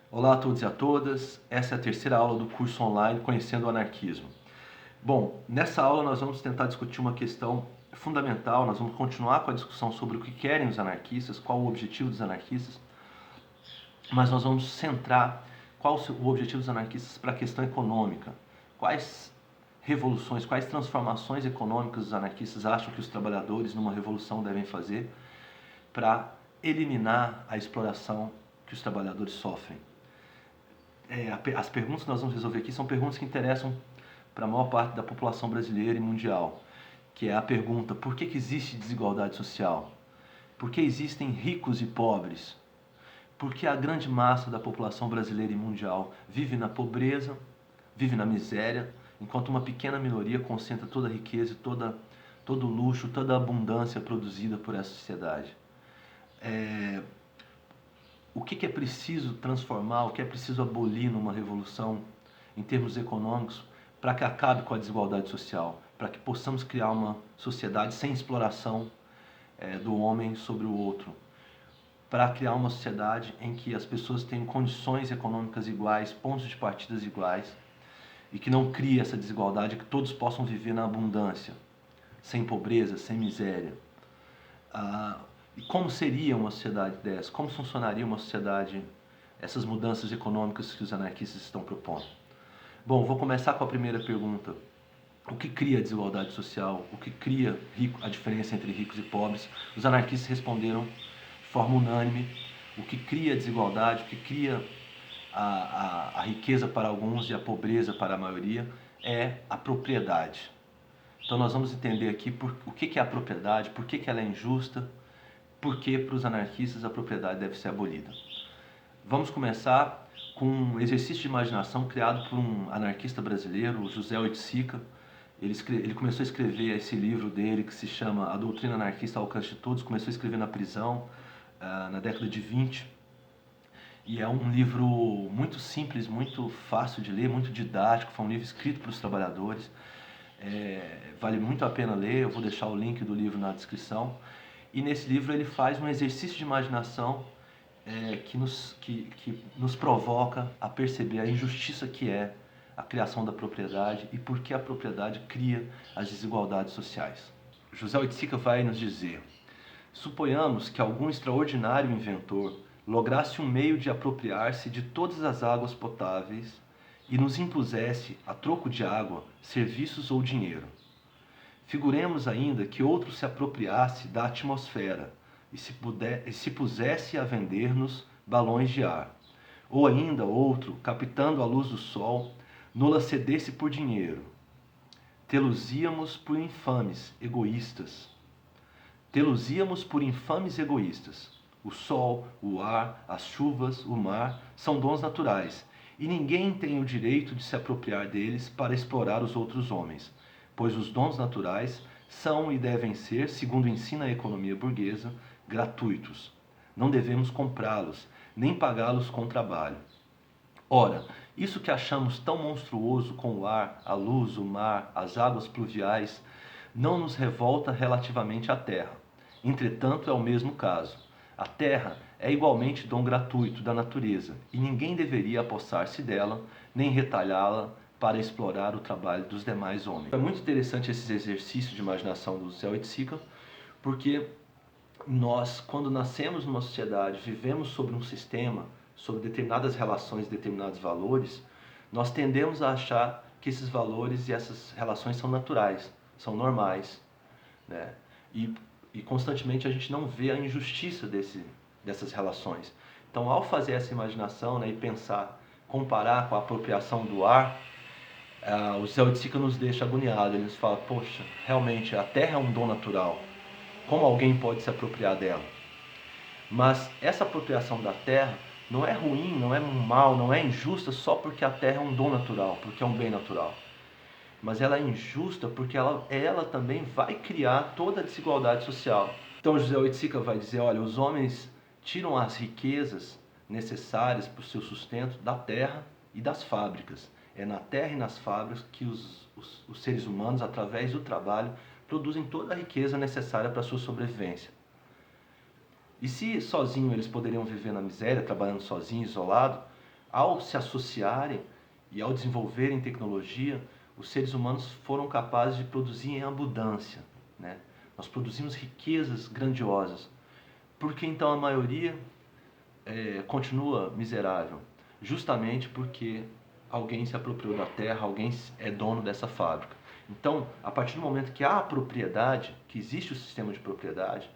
Olá a todos e a todas, essa é a terceira aula do curso online Conhecendo o Anarquismo. Bom, nessa aula nós vamos tentar discutir uma questão fundamental, nós vamos continuar com a discussão sobre o que querem os anarquistas, qual o objetivo dos anarquistas, mas nós vamos centrar qual o objetivo dos anarquistas para a questão econômica, quais revoluções, quais transformações econômicas os anarquistas acham que os trabalhadores numa revolução devem fazer para eliminar a exploração que os trabalhadores sofrem. As perguntas que nós vamos resolver aqui são perguntas que interessam para a maior parte da população brasileira e mundial, que é a pergunta: por que existe desigualdade social? Por que existem ricos e pobres? Por que a grande massa da população brasileira e mundial vive na pobreza, vive na miséria, enquanto uma pequena minoria concentra toda a riqueza, todo o luxo, toda a abundância produzida por essa sociedade? O que é preciso transformar, o que é preciso abolir numa revolução em termos econômicos para que acabe com a desigualdade social, para que possamos criar uma sociedade sem exploração do homem sobre o outro, para criar uma sociedade em que as pessoas tenham condições econômicas iguais, pontos de partida iguais, e que não crie essa desigualdade, que todos possam viver na abundância, sem pobreza, sem miséria. E como seria uma sociedade dessa? Como funcionaria uma sociedade, essas mudanças econômicas que os anarquistas estão propondo? Bom, vou começar com a primeira pergunta. O que cria a desigualdade social? O que cria a diferença entre ricos e pobres? Os anarquistas responderam de forma unânime: o que cria a desigualdade, o que cria a riqueza para alguns e a pobreza para a maioria é a propriedade. Então nós vamos entender aqui o que é a propriedade, por que ela é injusta, por que para os anarquistas a propriedade deve ser abolida. Vamos começar com um exercício de imaginação criado por um anarquista brasileiro, José Oiticica. Ele começou a escrever esse livro dele que se chama A Doutrina Anarquista ao Alcance de Todos, começou a escrever na prisão na década de 20. E é um livro muito simples, muito fácil de ler, muito didático, foi um livro escrito para os trabalhadores. Vale muito a pena ler, eu vou deixar o link do livro na descrição. E nesse livro ele faz um exercício de imaginação que nos provoca a perceber a injustiça que é a criação da propriedade e por que a propriedade cria as desigualdades sociais. José Oiticica vai nos dizer: suponhamos que algum extraordinário inventor lograsse um meio de apropriar-se de todas as águas potáveis e nos impusesse, a troco de água, serviços ou dinheiro. Figuremos ainda que outro se apropriasse da atmosfera e se pusesse a vender-nos balões de ar. Ou ainda outro, captando a luz do sol, nola cedesse por dinheiro. Tê-los-íamos por infames, egoístas. Tê-los-íamos por infames egoístas. O sol, o ar, as chuvas, o mar são dons naturais, e ninguém tem o direito de se apropriar deles para explorar os outros homens, pois os dons naturais são e devem ser, segundo ensina a economia burguesa, gratuitos. Não devemos comprá-los, nem pagá-los com trabalho. Ora, isso que achamos tão monstruoso com o ar, a luz, o mar, as águas pluviais, não nos revolta relativamente à terra. Entretanto, é o mesmo caso. A terra é igualmente dom gratuito da natureza, e ninguém deveria apossar-se dela, nem retalhá-la para explorar o trabalho dos demais homens. É muito interessante esse exercício de imaginação do Zé Oiticica, porque nós, quando nascemos numa sociedade, vivemos sobre um sistema, sobre determinadas relações, determinados valores, nós tendemos a achar que esses valores e essas relações são naturais, são normais, né? E constantemente a gente não vê a injustiça dessas relações. Então, ao fazer essa imaginação, né, e pensar, comparar com a apropriação do ar, o Zé Oiticica nos deixa agoniados. Ele nos fala: poxa, realmente a terra é um dom natural. Como alguém pode se apropriar dela? Mas essa apropriação da terra não é ruim, não é mal, não é injusta só porque a terra é um dom natural, porque é um bem natural. Mas ela é injusta porque ela também vai criar toda a desigualdade social. Então José Oiticica vai dizer: olha, os homens tiram as riquezas necessárias para o seu sustento da terra e das fábricas. É na terra e nas fábricas que os seres humanos, através do trabalho, produzem toda a riqueza necessária para a sua sobrevivência. E se sozinho eles poderiam viver na miséria, trabalhando sozinho, isolado, Ao se associarem e ao desenvolverem tecnologia, os seres humanos foram capazes de produzir em abundância, né? Nós produzimos riquezas grandiosas. Por que então a maioria continua miserável? Justamente porque alguém se apropriou da terra, alguém é dono dessa fábrica. Então, a partir do momento que há a propriedade, que existe o sistema de propriedade,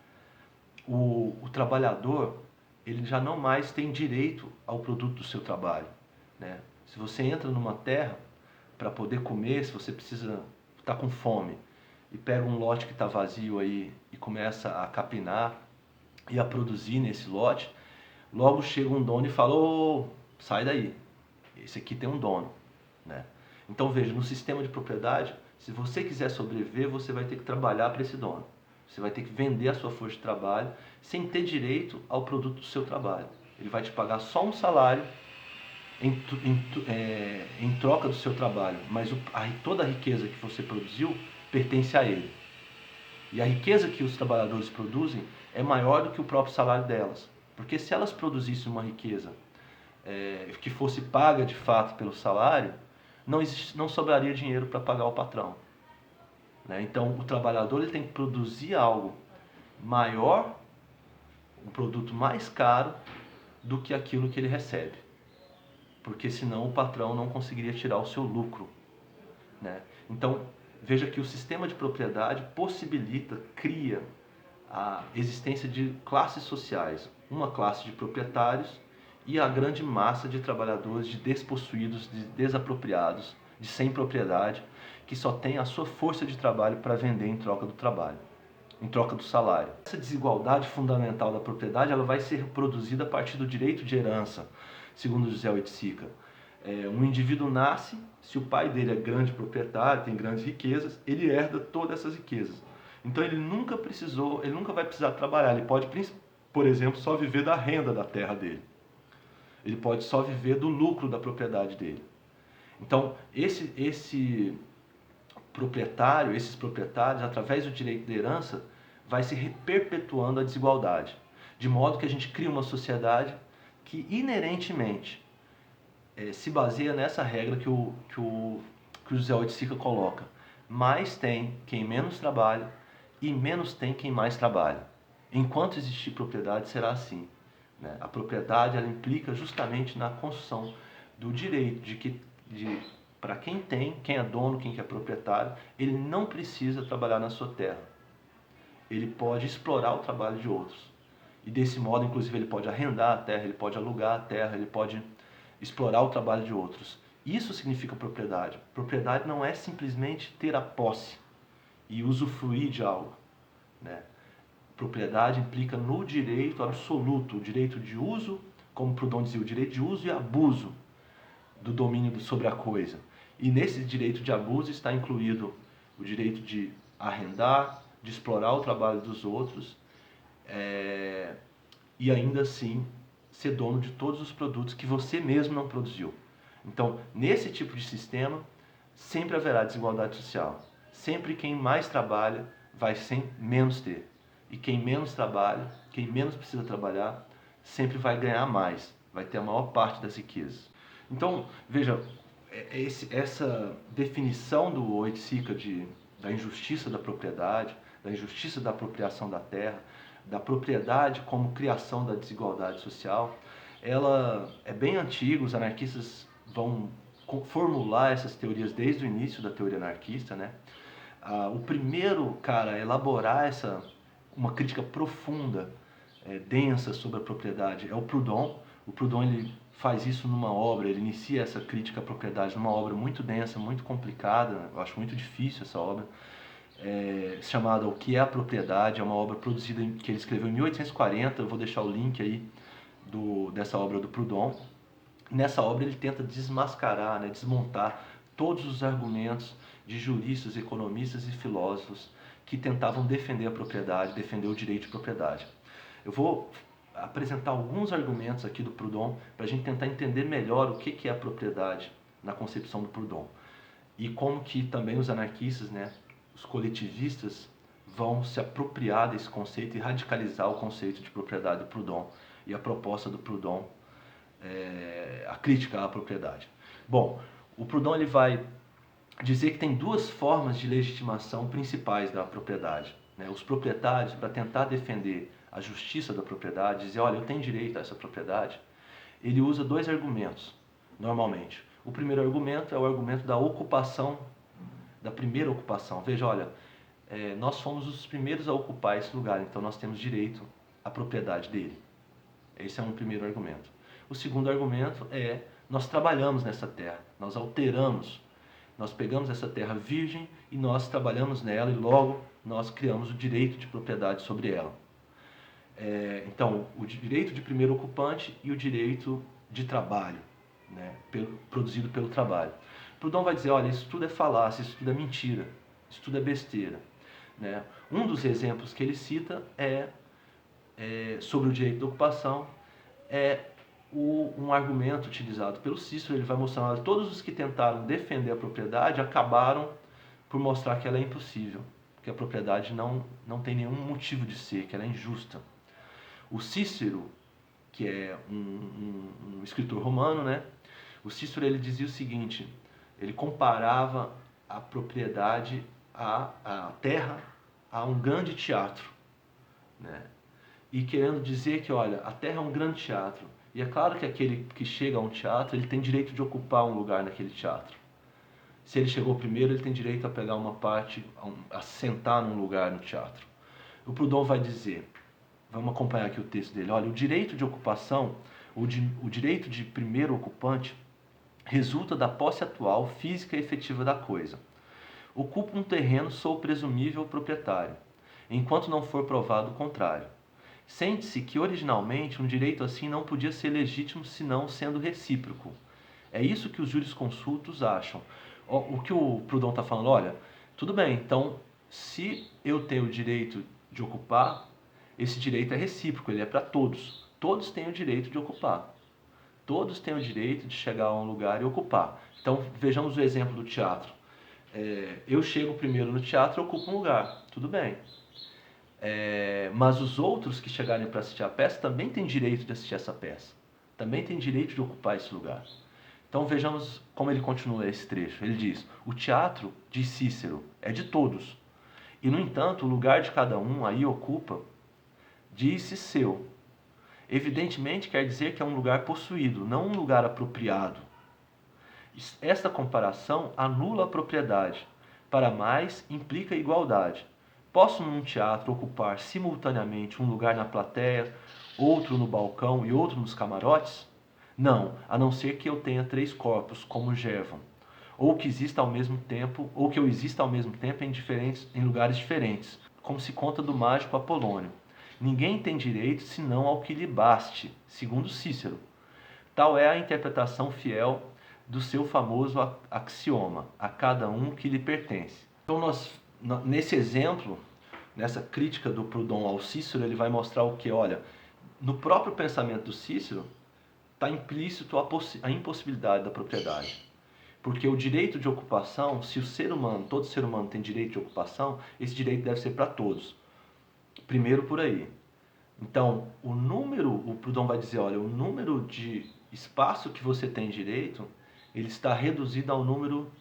o trabalhador ele já não mais tem direito ao produto do seu trabalho, né? Se você entra numa terra para poder comer, se você precisa estar com fome e pega um lote que está vazio aí e começa a capinar e a produzir nesse lote, logo chega um dono e fala: "Ô, sai daí, esse aqui tem um dono", né? Então veja, no sistema de propriedade, se você quiser sobreviver, você vai ter que trabalhar para esse dono. Você vai ter que vender a sua força de trabalho sem ter direito ao produto do seu trabalho. Ele vai te pagar só um salário em troca do seu trabalho, mas toda a riqueza que você produziu pertence a ele. E a riqueza que os trabalhadores produzem é maior do que o próprio salário delas. Porque se elas produzissem uma riqueza que fosse paga de fato pelo salário, não sobraria dinheiro para pagar o patrão, né? Então o trabalhador ele tem que produzir algo maior, um produto mais caro do que aquilo que ele recebe, porque senão o patrão não conseguiria tirar o seu lucro, né? Então veja que o sistema de propriedade possibilita, cria a existência de classes sociais, uma classe de proprietários e a grande massa de trabalhadores, de despossuídos, de desapropriados, de sem propriedade, que só tem a sua força de trabalho para vender em troca do trabalho, em troca do salário. Essa desigualdade fundamental da propriedade ela vai ser reproduzida a partir do direito de herança, segundo José Oiticica. Um indivíduo nasce, se o pai dele é grande proprietário, tem grandes riquezas, ele herda todas essas riquezas. Então ele nunca vai precisar trabalhar, ele pode, por exemplo, só viver da renda da terra dele. Ele pode só viver do lucro da propriedade dele. Então, esses proprietários, através do direito de herança, vai se perpetuando a desigualdade. De modo que a gente cria uma sociedade que inerentemente se baseia nessa regra que o José Oiticica coloca. Mais tem quem menos trabalha e menos tem quem mais trabalha. Enquanto existir propriedade, será assim, né? A propriedade ela implica justamente na construção do direito para quem é dono, quem é proprietário, ele não precisa trabalhar na sua terra. Ele pode explorar o trabalho de outros. E desse modo, inclusive, ele pode arrendar a terra, ele pode alugar a terra, ele pode explorar o trabalho de outros. Isso significa propriedade. Propriedade não é simplesmente ter a posse e usufruir de algo, né? Propriedade implica no direito absoluto, o direito de uso, como Proudhon dizia, o direito de uso e abuso do domínio sobre a coisa. E nesse direito de abuso está incluído o direito de arrendar, de explorar o trabalho dos outros e ainda assim ser dono de todos os produtos que você mesmo não produziu. Então, nesse tipo de sistema, sempre haverá desigualdade social. Sempre quem mais trabalha vai menos ter. E quem menos trabalha, quem menos precisa trabalhar, sempre vai ganhar mais, vai ter a maior parte das riquezas. Então, veja, essa definição do Oiticica da injustiça da propriedade, da injustiça da apropriação da terra, da propriedade como criação da desigualdade social, ela é bem antiga, os anarquistas vão formular essas teorias desde o início da teoria anarquista, né? O primeiro cara a elaborar uma crítica profunda, densa sobre a propriedade é o Proudhon. O Proudhon ele faz isso numa obra, ele inicia essa crítica à propriedade numa obra muito densa, muito complicada, eu acho muito difícil essa obra, chamada O que é a Propriedade, é uma obra produzida que ele escreveu em 1840, eu vou deixar o link aí dessa obra do Proudhon. Nessa obra ele tenta desmascarar, né, desmontar todos os argumentos de juristas, economistas e filósofos que tentavam defender a propriedade, defender o direito de propriedade. Eu vou apresentar alguns argumentos aqui do Proudhon para a gente tentar entender melhor o que é a propriedade na concepção do Proudhon e como que também os anarquistas, né, os coletivistas, vão se apropriar desse conceito e radicalizar o conceito de propriedade do Proudhon. E a proposta do Proudhon, crítica à propriedade. Bom, o Proudhon ele vai dizer que tem duas formas de legitimação principais da propriedade. Né? Os proprietários, para tentar defender a justiça da propriedade, dizer, olha, eu tenho direito a essa propriedade, ele usa dois argumentos, normalmente. O primeiro argumento é o argumento da ocupação, da primeira ocupação. Veja, olha, nós fomos os primeiros a ocupar esse lugar, então nós temos direito à propriedade dele. Esse é um primeiro argumento. O segundo argumento é, nós trabalhamos nessa terra, nós alteramos, nós pegamos essa terra virgem e nós trabalhamos nela e logo nós criamos o direito de propriedade sobre ela. Então, o direito de primeiro ocupante e o direito de trabalho, né, produzido pelo trabalho. Proudhon vai dizer, olha, isso tudo é falácia, isso tudo é mentira, isso tudo é besteira. Né? Um dos exemplos que ele cita sobre o direito de ocupação um argumento utilizado pelo Cícero. Ele vai mostrar que todos os que tentaram defender a propriedade acabaram por mostrar que ela é impossível, que a propriedade não tem nenhum motivo de ser, que ela é injusta. O Cícero, que é um escritor romano, né? O Cícero ele dizia o seguinte, ele comparava a propriedade, a terra, a um grande teatro, né? E querendo dizer que, olha, a terra é um grande teatro, e é claro que aquele que chega a um teatro, ele tem direito de ocupar um lugar naquele teatro. Se ele chegou primeiro, ele tem direito a pegar uma parte, a sentar num lugar no teatro. O Proudhon vai dizer, vamos acompanhar aqui o texto dele, olha, o direito de ocupação, o direito de primeiro ocupante, resulta da posse atual, física e efetiva da coisa. Ocupa um terreno sou o presumível proprietário, enquanto não for provado o contrário. Sente-se que originalmente um direito assim não podia ser legítimo senão sendo recíproco. É isso que os jurisconsultos acham. O que o Proudhon está falando, olha, tudo bem, então se eu tenho o direito de ocupar, esse direito é recíproco, ele é para todos. Todos têm o direito de ocupar. Todos têm o direito de chegar a um lugar e ocupar. Então vejamos o exemplo do teatro. Eu chego primeiro no teatro e ocupo um lugar, tudo bem. Mas os outros que chegarem para assistir a peça também têm direito de assistir essa peça. Também têm direito de ocupar esse lugar. Então vejamos como ele continua esse trecho. Ele diz, o teatro, diz Cícero, é de todos. E no entanto, o lugar de cada um aí ocupa, diz-se seu. Evidentemente quer dizer que é um lugar possuído, não um lugar apropriado. Esta comparação anula a propriedade. Para mais, implica igualdade. Posso num teatro ocupar simultaneamente um lugar na plateia, outro no balcão e outro nos camarotes? Não, a não ser que eu tenha 3 corpos, como Gervon, ou que exista ao mesmo tempo, ou que eu exista ao mesmo tempo em lugares diferentes, como se conta do mágico Apolônio. Ninguém tem direito senão ao que lhe baste, segundo Cícero. Tal é a interpretação fiel do seu famoso axioma, a cada um que lhe pertence. Então nesse exemplo, nessa crítica do Proudhon ao Cícero, ele vai mostrar o que? Olha, no próprio pensamento do Cícero está implícito a impossibilidade da propriedade. Porque o direito de ocupação, se o ser humano, todo ser humano tem direito de ocupação, esse direito deve ser para todos. Primeiro por aí. Então, o Proudhon vai dizer, olha, o número de espaço que você tem direito, ele está reduzido ao número,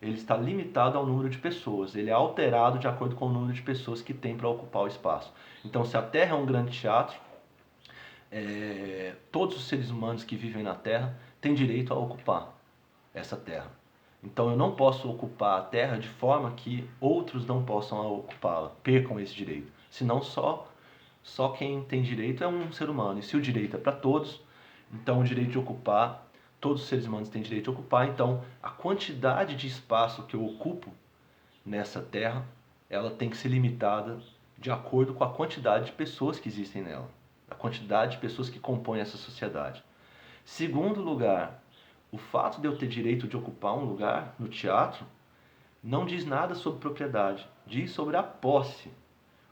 ele está limitado ao número de pessoas, ele é alterado de acordo com o número de pessoas que tem para ocupar o espaço. Então, se a Terra é um grande teatro, todos os seres humanos que vivem na Terra têm direito a ocupar essa Terra. Então, eu não posso ocupar a Terra de forma que outros não possam ocupá-la, percam esse direito. Senão, só quem tem direito é um ser humano. E se o direito é para todos, então o direito de ocupar, todos os seres humanos têm direito de ocupar, então a quantidade de espaço que eu ocupo nessa terra, ela tem que ser limitada de acordo com a quantidade de pessoas que existem nela, a quantidade de pessoas que compõem essa sociedade. Segundo lugar, o fato de eu ter direito de ocupar um lugar no teatro não diz nada sobre propriedade, diz sobre a posse,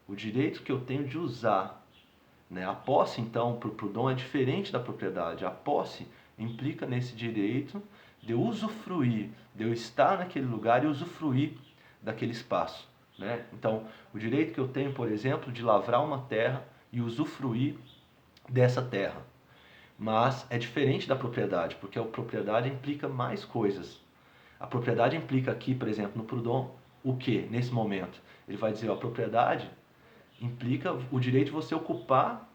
o direito que eu tenho de usar. Né? A posse, então, para o Proudhon é diferente da propriedade. A posse implica nesse direito de eu usufruir, de eu estar naquele lugar e usufruir daquele espaço. Né? Então, o direito que eu tenho, por exemplo, de lavrar uma terra e usufruir dessa terra. Mas é diferente da propriedade, porque a propriedade implica mais coisas. A propriedade implica aqui, por exemplo, no Proudhon, o que nesse momento? Ele vai dizer, a propriedade implica o direito de você ocupar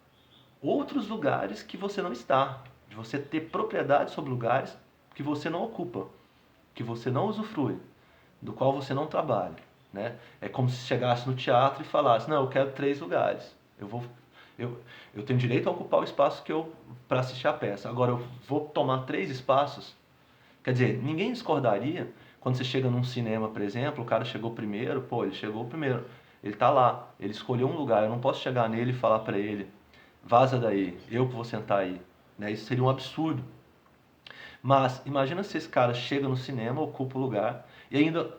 outros lugares que você não está, de você ter propriedade sobre lugares que você não ocupa, que você não usufrui, do qual você não trabalha, né? É como se chegasse no teatro e falasse, não, eu quero 3 lugares, eu, eu tenho direito a ocupar o espaço que eu para assistir a peça. Agora eu vou tomar 3 espaços. Quer dizer, ninguém discordaria quando você chega num cinema, por exemplo, o cara chegou primeiro, pô, ele chegou primeiro, ele tá lá, ele escolheu um lugar, eu não posso chegar nele e falar para ele, vaza daí, eu que vou sentar aí, né? Isso seria um absurdo. Mas imagina se esse cara chega no cinema, ocupa o lugar e ainda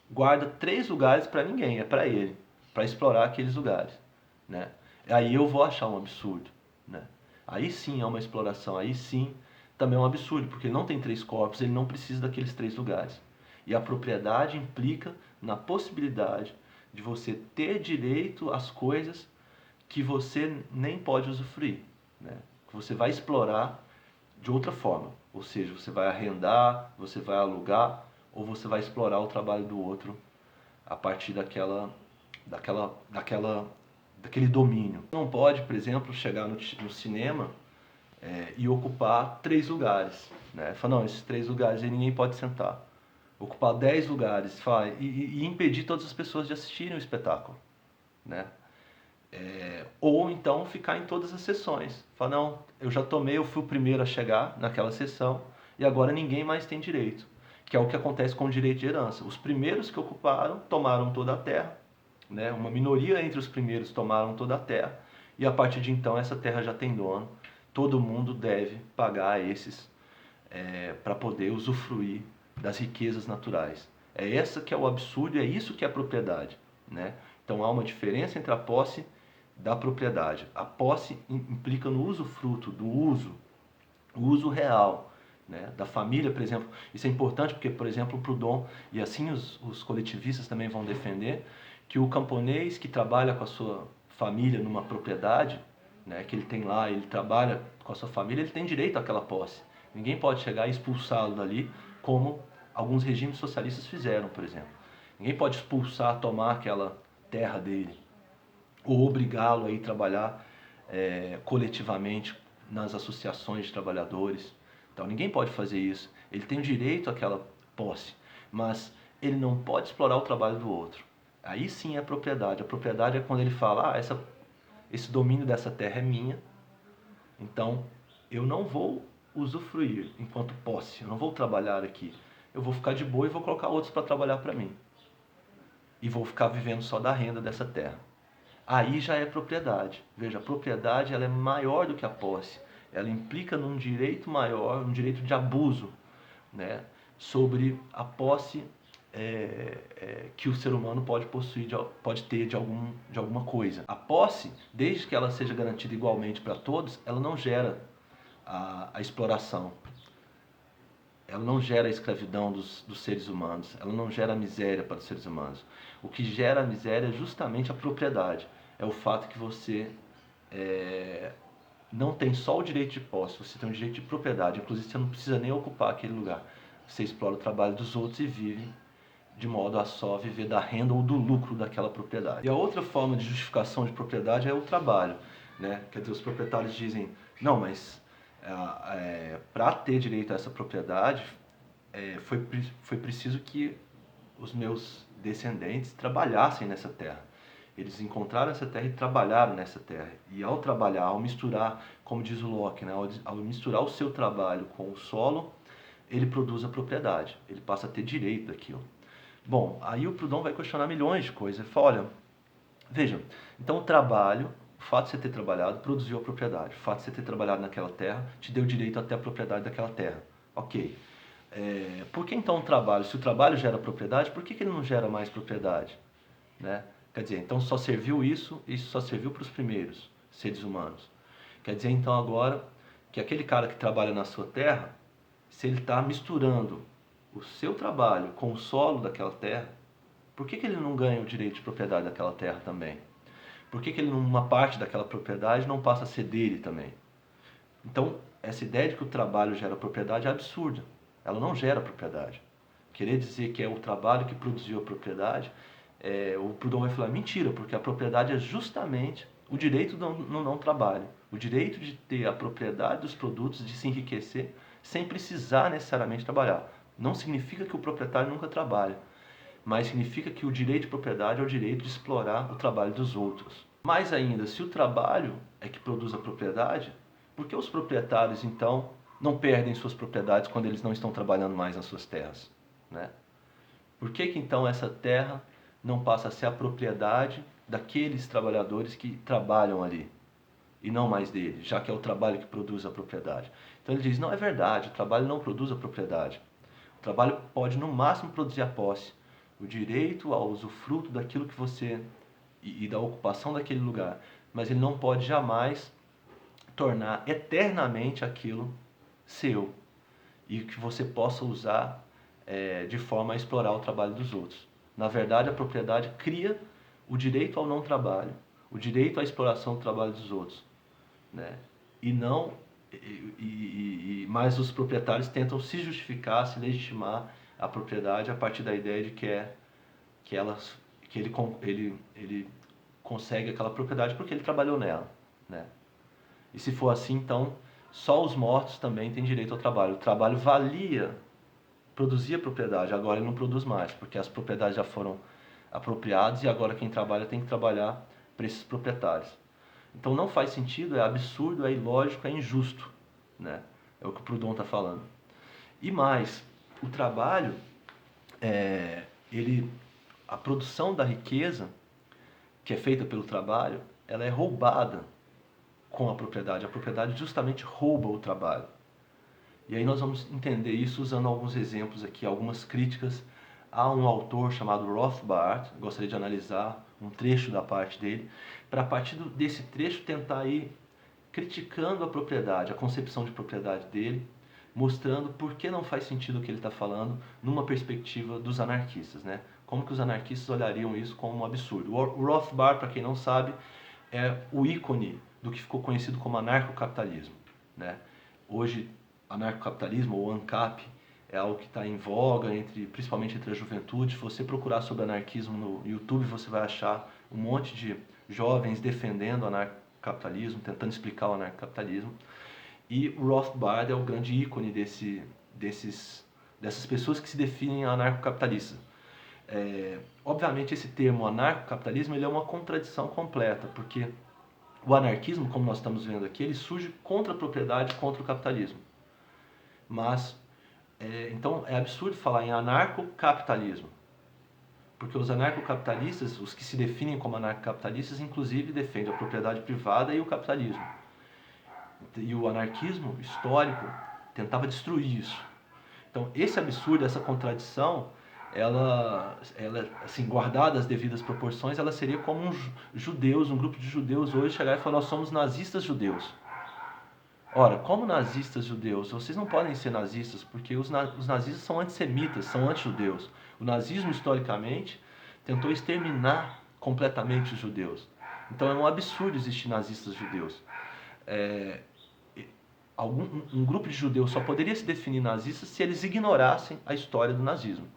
guarda 3 lugares para ninguém, é para ele, para explorar aqueles lugares, né? Aí eu vou achar um absurdo, né? Aí sim é uma exploração, aí sim também é um absurdo, porque ele não tem 3 corpos, ele não precisa daqueles 3 lugares. E a propriedade implica na possibilidade de você ter direito às coisas que você nem pode usufruir, né? Que você vai explorar de outra forma. Ou seja, você vai arrendar, você vai alugar, ou você vai explorar o trabalho do outro a partir daquele domínio. Não pode, por exemplo, chegar no cinema e ocupar 3 lugares. Né? Fala, não, esses 3 lugares aí ninguém pode sentar. Ocupar 10 lugares e impedir todas as pessoas de assistirem o espetáculo. Né? Ou então ficar em todas as sessões. Fala, não, eu já tomei, eu fui o primeiro a chegar naquela sessão e agora ninguém mais tem direito. Que é o que acontece com o direito de herança. Os primeiros que ocuparam tomaram toda a terra, né? Uma minoria entre os primeiros tomaram toda a terra e a partir de então essa terra já tem dono. Todo mundo deve pagar a esses para poder usufruir das riquezas naturais. É essa que é o absurdo, é isso que é a propriedade, né? Então há uma diferença entre a posse da propriedade. A posse implica no usufruto, do uso, o uso real, né? Da família, por exemplo. Isso é importante porque, por exemplo, o Proudhon, e assim os coletivistas também vão defender, que o camponês que trabalha com a sua família numa propriedade, né, que ele tem lá, ele trabalha com a sua família, ele tem direito àquela posse. Ninguém pode chegar e expulsá-lo dali, como alguns regimes socialistas fizeram, por exemplo. Ninguém pode expulsar, tomar aquela terra dele, ou obrigá-lo a ir trabalhar coletivamente nas associações de trabalhadores. Então ninguém pode fazer isso. Ele tem direito àquela posse, mas ele não pode explorar o trabalho do outro. Aí sim é propriedade. A propriedade é quando ele fala, esse domínio dessa terra é minha, então eu não vou usufruir enquanto posse, eu não vou trabalhar aqui. Eu vou ficar de boa e vou colocar outros para trabalhar para mim. E vou ficar vivendo só da renda dessa terra. Aí já é propriedade. Veja, a propriedade ela é maior do que a posse. Ela implica num direito maior, um direito de abuso, né, sobre a posse que o ser humano pode possuir, pode ter de alguma coisa. A posse, desde que ela seja garantida igualmente para todos, ela não gera a exploração. Ela não gera a escravidão dos seres humanos, ela não gera a miséria para os seres humanos. O que gera a miséria é justamente a propriedade. É o fato que você não tem só o direito de posse, você tem o direito de propriedade. Inclusive, você não precisa nem ocupar aquele lugar. Você explora o trabalho dos outros e vive de modo a só viver da renda ou do lucro daquela propriedade. E a outra forma de justificação de propriedade é o trabalho. Né? Quer dizer, os proprietários dizem, não, mas para ter direito a essa propriedade, foi preciso que os meus descendentes trabalhassem nessa terra. Eles encontraram essa terra e trabalharam nessa terra. E ao trabalhar, ao misturar, como diz o Locke, né, ao misturar o seu trabalho com o solo, ele produz a propriedade. Ele passa a ter direito daquilo. Bom, aí o Proudhon vai questionar milhões de coisas. Ele fala, olha, veja, então o trabalho, o fato de você ter trabalhado, produziu a propriedade. O fato de você ter trabalhado naquela terra, te deu direito até a propriedade daquela terra. Ok. Por que então o trabalho? Se o trabalho gera propriedade, por que ele não gera mais propriedade? Né? Quer dizer, então só serviu isso só serviu para os primeiros seres humanos. Quer dizer então agora que aquele cara que trabalha na sua terra, se ele está misturando o seu trabalho com o solo daquela terra, por que ele não ganha o direito de propriedade daquela terra também? Por que ele, uma parte daquela propriedade não passa a ser dele também? Então, essa ideia de que o trabalho gera propriedade é absurda. Ela não gera propriedade. Querer dizer que é o trabalho que produziu a propriedade, o Proudhon vai falar mentira, porque a propriedade é justamente o direito no não trabalho. O direito de ter a propriedade dos produtos, de se enriquecer, sem precisar necessariamente trabalhar. Não significa que o proprietário nunca trabalha, mas significa que o direito de propriedade é o direito de explorar o trabalho dos outros. Mais ainda, se o trabalho é que produz a propriedade, por que os proprietários, então, não perdem suas propriedades quando eles não estão trabalhando mais nas suas terras? Né? Por que então essa terra não passa a ser a propriedade daqueles trabalhadores que trabalham ali, e não mais dele, já que é o trabalho que produz a propriedade? Então ele diz, não é verdade, o trabalho não produz a propriedade. O trabalho pode no máximo produzir a posse, o direito ao usufruto daquilo que você e da ocupação daquele lugar, mas ele não pode jamais tornar eternamente aquilo seu e que você possa usar de forma a explorar o trabalho dos outros. Na verdade, a propriedade cria o direito ao não trabalho, o direito à exploração do trabalho dos outros, né? E não mas os proprietários tentam se justificar, se legitimar a propriedade a partir da ideia de que elas que ele consegue aquela propriedade porque ele trabalhou nela, né? E se for assim, então só os mortos também têm direito ao trabalho. O trabalho produzia propriedade, agora ele não produz mais, porque as propriedades já foram apropriadas e agora quem trabalha tem que trabalhar para esses proprietários. Então não faz sentido, é absurdo, é ilógico, é injusto, né? É o que o Proudhon está falando. E mais, o trabalho, a produção da riqueza que é feita pelo trabalho, ela é roubada com a propriedade. A propriedade justamente rouba o trabalho. E aí nós vamos entender isso usando alguns exemplos aqui, algumas críticas a um autor chamado Rothbard. Gostaria de analisar um trecho da parte dele, para a partir desse trecho tentar ir criticando a propriedade, a concepção de propriedade dele, mostrando por que não faz sentido o que ele está falando numa perspectiva dos anarquistas, né? Como que os anarquistas olhariam isso como um absurdo. O Rothbard, para quem não sabe, é o ícone do que ficou conhecido como anarcocapitalismo, né? Hoje, anarcocapitalismo ou ANCAP é algo que está em voga, principalmente entre a juventude. Se você procurar sobre anarquismo no YouTube, você vai achar um monte de jovens defendendo o anarcocapitalismo, tentando explicar o anarcocapitalismo. E o Rothbard é o grande ícone dessas pessoas que se definem anarcocapitalistas. Obviamente esse termo anarcocapitalismo ele é uma contradição completa, porque o anarquismo, como nós estamos vendo aqui, ele surge contra a propriedade, contra o capitalismo. Mas, então é absurdo falar em anarcocapitalismo, porque os anarcocapitalistas, os que se definem como anarcocapitalistas, inclusive defendem a propriedade privada e o capitalismo. E o anarquismo histórico tentava destruir isso. Então, esse absurdo, essa contradição, ela assim, guardada as devidas proporções, ela seria como um grupo de judeus hoje chegar e falar, nós somos nazistas judeus. Ora, como nazistas judeus, vocês não podem ser nazistas, porque os nazistas são antissemitas, são anti-judeus. O nazismo, historicamente, tentou exterminar completamente os judeus. Então é um absurdo existir nazistas judeus. Um grupo de judeus só poderia se definir nazista se eles ignorassem a história do nazismo.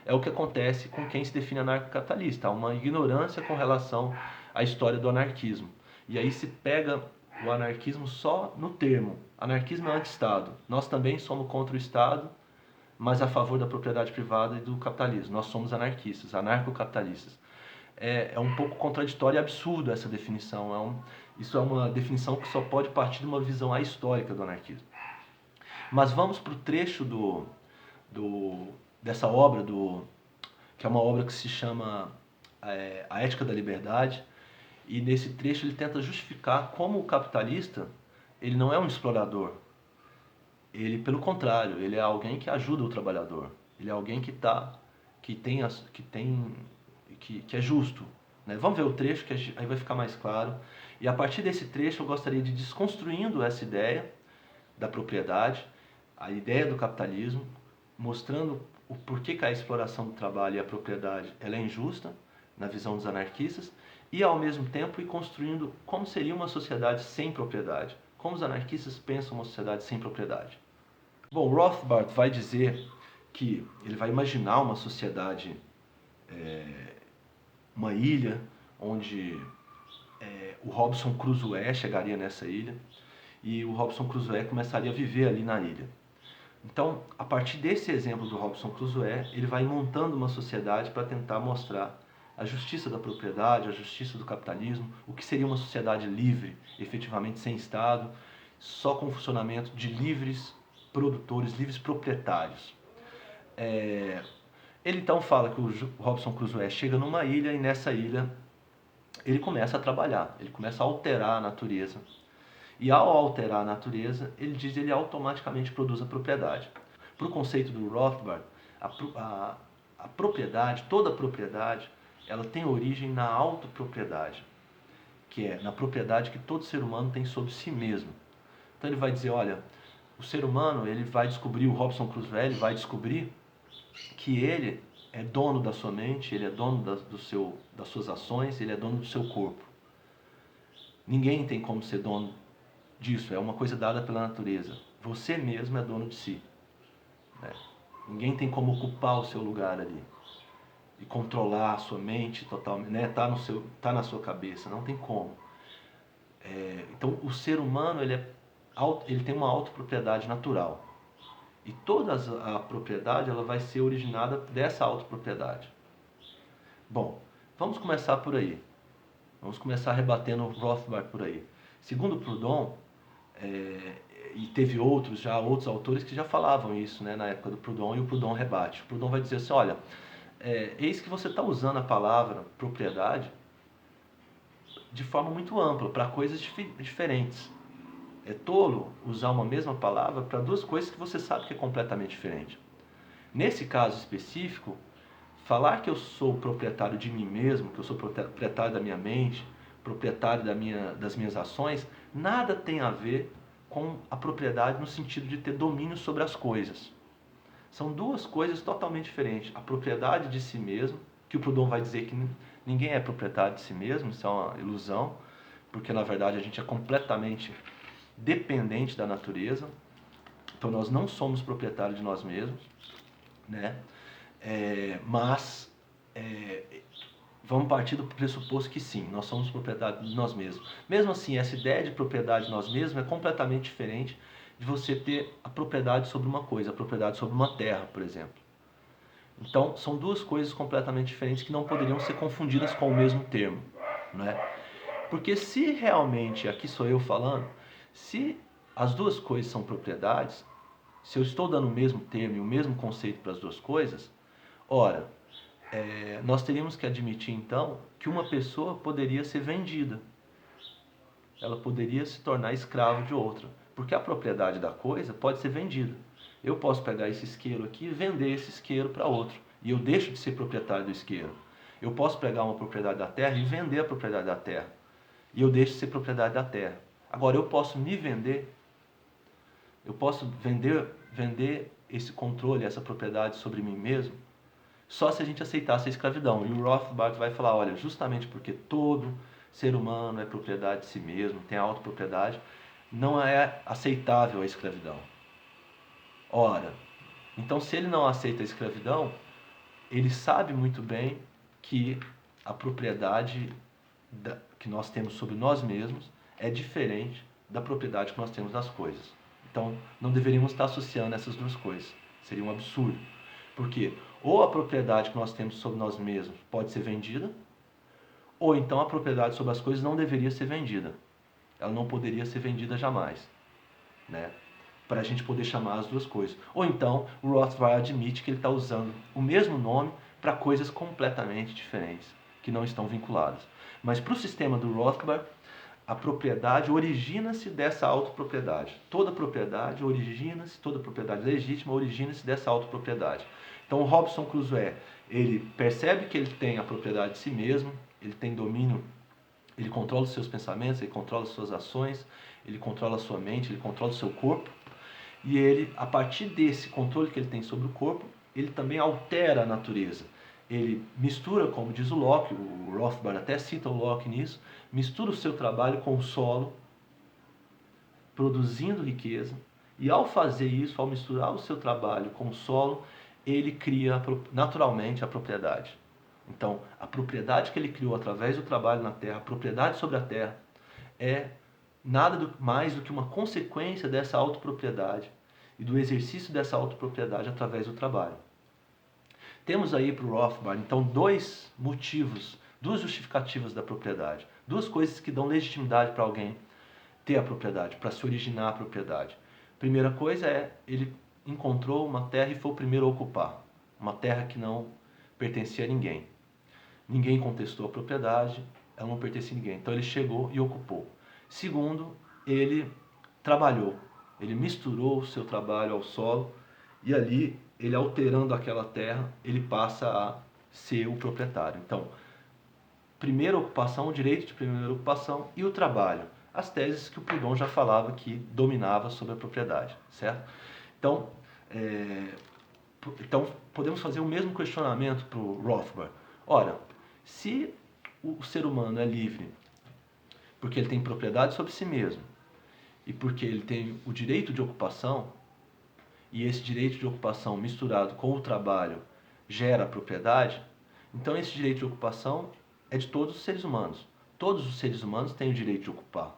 É o que acontece com quem se define anarcocapitalista. Há uma ignorância com relação à história do anarquismo. E aí se pega o anarquismo só no termo. Anarquismo é anti-Estado. Nós também somos contra o Estado, mas a favor da propriedade privada e do capitalismo. Nós somos anarquistas, anarcocapitalistas. É um pouco contraditório e absurdo essa definição. Isso é uma definição que só pode partir de uma visão ahistórica do anarquismo. Mas vamos para o trecho dessa obra, que é uma obra que se chama A Ética da Liberdade, e nesse trecho ele tenta justificar como o capitalista ele não é um explorador. Ele, pelo contrário, ele é alguém que ajuda o trabalhador. Ele é alguém que é justo, né? Vamos ver o trecho que aí vai ficar mais claro. E a partir desse trecho eu gostaria de ir desconstruindo essa ideia da propriedade, a ideia do capitalismo, mostrando o porquê que a exploração do trabalho e a propriedade ela é injusta na visão dos anarquistas, e ao mesmo tempo ir construindo como seria uma sociedade sem propriedade, Como os anarquistas pensam uma sociedade sem propriedade? Bom, Rothbard vai dizer que ele vai imaginar uma sociedade, uma ilha, onde o Robinson Crusoe chegaria nessa ilha e o Robinson Crusoe começaria a viver ali na ilha. Então, a partir desse exemplo do Robinson Crusoe, ele vai montando uma sociedade para tentar mostrar a justiça da propriedade, a justiça do capitalismo, o que seria uma sociedade livre, efetivamente sem Estado, só com o funcionamento de livres produtores, livres proprietários. Ele então fala que o Robinson Crusoe chega numa ilha e nessa ilha ele começa a trabalhar, ele começa a alterar a natureza. E ao alterar a natureza, ele diz que ele automaticamente produz a propriedade. Para o conceito do Rothbard, a propriedade, toda propriedade, ela tem origem na autopropriedade, que é na propriedade que todo ser humano tem sobre si mesmo. Então ele vai dizer, olha, o ser humano, ele vai descobrir, o Robinson Crusoe, ele vai descobrir que ele é dono da sua mente, ele é dono das suas ações, ele é dono do seu corpo. Ninguém tem como ser dono disso, é uma coisa dada pela natureza. Você mesmo é dono de si. Né? Ninguém tem como ocupar o seu lugar ali e controlar a sua mente totalmente, né? Tá na sua cabeça, não tem como. Então o ser humano ele tem uma autopropriedade natural e toda a propriedade ela vai ser originada dessa autopropriedade. Bom, vamos começar por aí. Vamos começar rebatendo o Rothbard por aí. Segundo Proudhon, e teve outros autores que já falavam isso, né, na época do Proudhon, e o Proudhon rebate. O Proudhon vai dizer assim, olha, eis que você está usando a palavra propriedade de forma muito ampla, para coisas diferentes. É tolo usar uma mesma palavra para duas coisas que você sabe que é completamente diferente. Nesse caso específico, falar que eu sou proprietário de mim mesmo, que eu sou proprietário da minha mente, proprietário das minhas ações, nada tem a ver com a propriedade no sentido de ter domínio sobre as coisas. São duas coisas totalmente diferentes. A propriedade de si mesmo, que o Proudhon vai dizer que ninguém é proprietário de si mesmo, isso é uma ilusão, porque na verdade a gente é completamente dependente da natureza, então nós não somos proprietários de nós mesmos, né? Mas vamos partir do pressuposto que sim, nós somos proprietários de nós mesmos. Mesmo assim, essa ideia de propriedade de nós mesmos é completamente diferente de você ter a propriedade sobre uma coisa, a propriedade sobre uma terra, por exemplo. Então, são duas coisas completamente diferentes que não poderiam ser confundidas com o mesmo termo, né? Porque se realmente, aqui sou eu falando, se as duas coisas são propriedades, se eu estou dando o mesmo termo e o mesmo conceito para as duas coisas, ora, nós teríamos que admitir então que uma pessoa poderia ser vendida. Ela poderia se tornar escravo de outra. Porque a propriedade da coisa pode ser vendida. Eu posso pegar esse isqueiro aqui e vender esse isqueiro para outro. E eu deixo de ser proprietário do isqueiro. Eu posso pegar uma propriedade da terra e vender a propriedade da terra. E eu deixo de ser propriedade da terra. Agora eu posso me vender. Eu posso vender esse controle, essa propriedade sobre mim mesmo, só se a gente aceitasse a escravidão. E o Rothbard vai falar, olha, justamente porque todo ser humano é propriedade de si mesmo, tem autopropriedade, não é aceitável a escravidão. Ora, então se ele não aceita a escravidão, ele sabe muito bem que a propriedade que nós temos sobre nós mesmos é diferente da propriedade que nós temos das coisas. Então, não deveríamos estar associando essas duas coisas. Seria um absurdo. Porque ou a propriedade que nós temos sobre nós mesmos pode ser vendida, ou então a propriedade sobre as coisas não deveria ser vendida. Ela não poderia ser vendida jamais, né? Para a gente poder chamar as duas coisas. Ou então o Rothbard admite que ele está usando o mesmo nome para coisas completamente diferentes, que não estão vinculadas. Mas para o sistema do Rothbard, a propriedade origina-se dessa autopropriedade. Toda propriedade origina-se, toda propriedade legítima origina-se dessa autopropriedade. Então o Robinson Crusoe, ele percebe que ele tem a propriedade de si mesmo, ele tem domínio, ele controla os seus pensamentos, ele controla as suas ações, ele controla a sua mente, ele controla o seu corpo. E ele, a partir desse controle que ele tem sobre o corpo, ele também altera a natureza. Ele mistura, como diz o Locke, o Rothbard até cita o Locke nisso, mistura o seu trabalho com o solo produzindo riqueza, e ao fazer isso, ao misturar o seu trabalho com o solo, ele cria naturalmente a propriedade. Então, a propriedade que ele criou através do trabalho na terra, a propriedade sobre a terra, é nada mais do que uma consequência dessa autopropriedade e do exercício dessa autopropriedade através do trabalho. Temos aí para o Rothbard, então, dois motivos, duas justificativas da propriedade, duas coisas que dão legitimidade para alguém ter a propriedade, para se originar a propriedade. Primeira coisa é, ele encontrou uma terra e foi o primeiro a ocupar, uma terra que não pertencia a ninguém. Ninguém contestou a propriedade, ela não pertencia a ninguém. Então ele chegou e ocupou. Segundo, ele trabalhou, ele misturou o seu trabalho ao solo e ali, ele alterando aquela terra, ele passa a ser o proprietário. Então, primeira ocupação, o direito de primeira ocupação e o trabalho. As teses que o Proudhon já falava que dominava sobre a propriedade, certo? Então, podemos fazer o mesmo questionamento para o Rothbard. Ora, se o ser humano é livre porque ele tem propriedade sobre si mesmo e porque ele tem o direito de ocupação, e esse direito de ocupação misturado com o trabalho gera a propriedade, então esse direito de ocupação é de todos os seres humanos. Todos os seres humanos têm o direito de ocupar.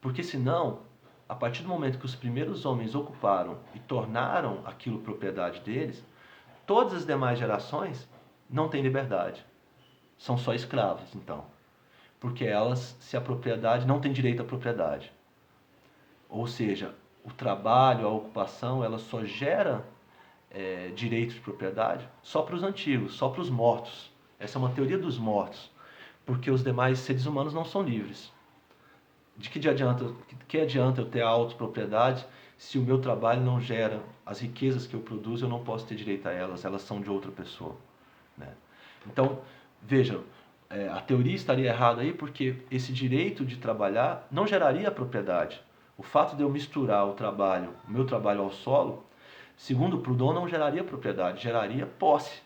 Porque senão, a partir do momento que os primeiros homens ocuparam e tornaram aquilo propriedade deles, todas as demais gerações não têm liberdade. São só escravos, então. Porque elas, se a propriedade, não têm direito à propriedade. Ou seja, o trabalho, a ocupação, ela só gera direito de propriedade só para os antigos, só para os mortos. Essa é uma teoria dos mortos. Porque os demais seres humanos não são livres. De que adianta eu ter a autopropriedade se o meu trabalho não gera as riquezas que eu produzo, eu não posso ter direito a elas, elas são de outra pessoa, né? Então, vejam, a teoria estaria errada aí porque esse direito de trabalhar não geraria a propriedade. O fato de eu misturar o meu trabalho ao solo, segundo Proudhon, não geraria propriedade, geraria posse.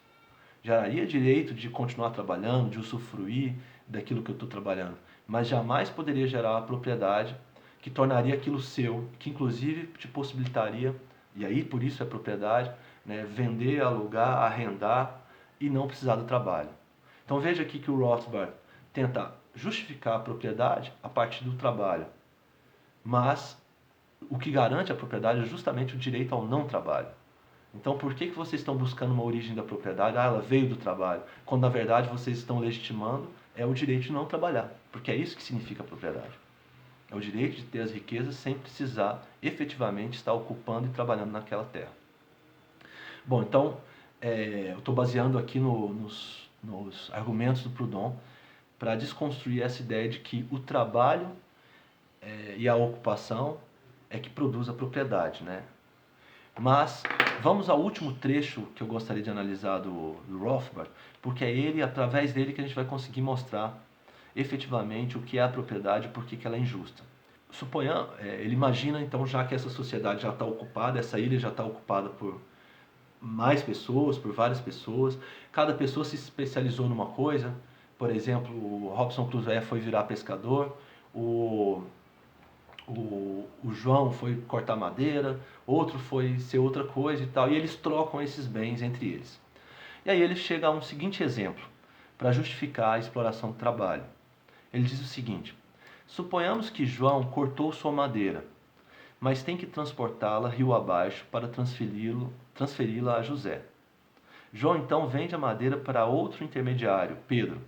Geraria direito de continuar trabalhando, de usufruir daquilo que eu estou trabalhando, mas jamais poderia gerar a propriedade que tornaria aquilo seu, que inclusive te possibilitaria, e aí por isso é propriedade, né, vender, alugar, arrendar e não precisar do trabalho. Então veja aqui que o Rothbard tenta justificar a propriedade a partir do trabalho, mas o que garante a propriedade é justamente o direito ao não trabalho. Então por que vocês estão buscando uma origem da propriedade? Ela veio do trabalho, quando na verdade vocês estão legitimando o direito de não trabalhar, porque é isso que significa a propriedade. É o direito de ter as riquezas sem precisar efetivamente estar ocupando e trabalhando naquela terra. Bom, então eu estou baseando aqui nos argumentos do Proudhon para desconstruir essa ideia de que o trabalho e a ocupação é que produz a propriedade, né? Mas vamos ao último trecho que eu gostaria de analisar do Rothbard, porque é através dele que a gente vai conseguir mostrar efetivamente o que é a propriedade e por que ela é injusta. Suponhamos, ele imagina então já que essa sociedade já está ocupada, essa ilha já está ocupada por mais pessoas, por várias pessoas, cada pessoa se especializou numa coisa. Por exemplo, o Robinson Crusoe foi virar pescador, o João foi cortar madeira, outro foi ser outra coisa e tal, e eles trocam esses bens entre eles. E aí ele chega a um seguinte exemplo, para justificar a exploração do trabalho. Ele diz o seguinte: suponhamos que João cortou sua madeira, mas tem que transportá-la rio abaixo para transferi-la a José. João então vende a madeira para outro intermediário, Pedro,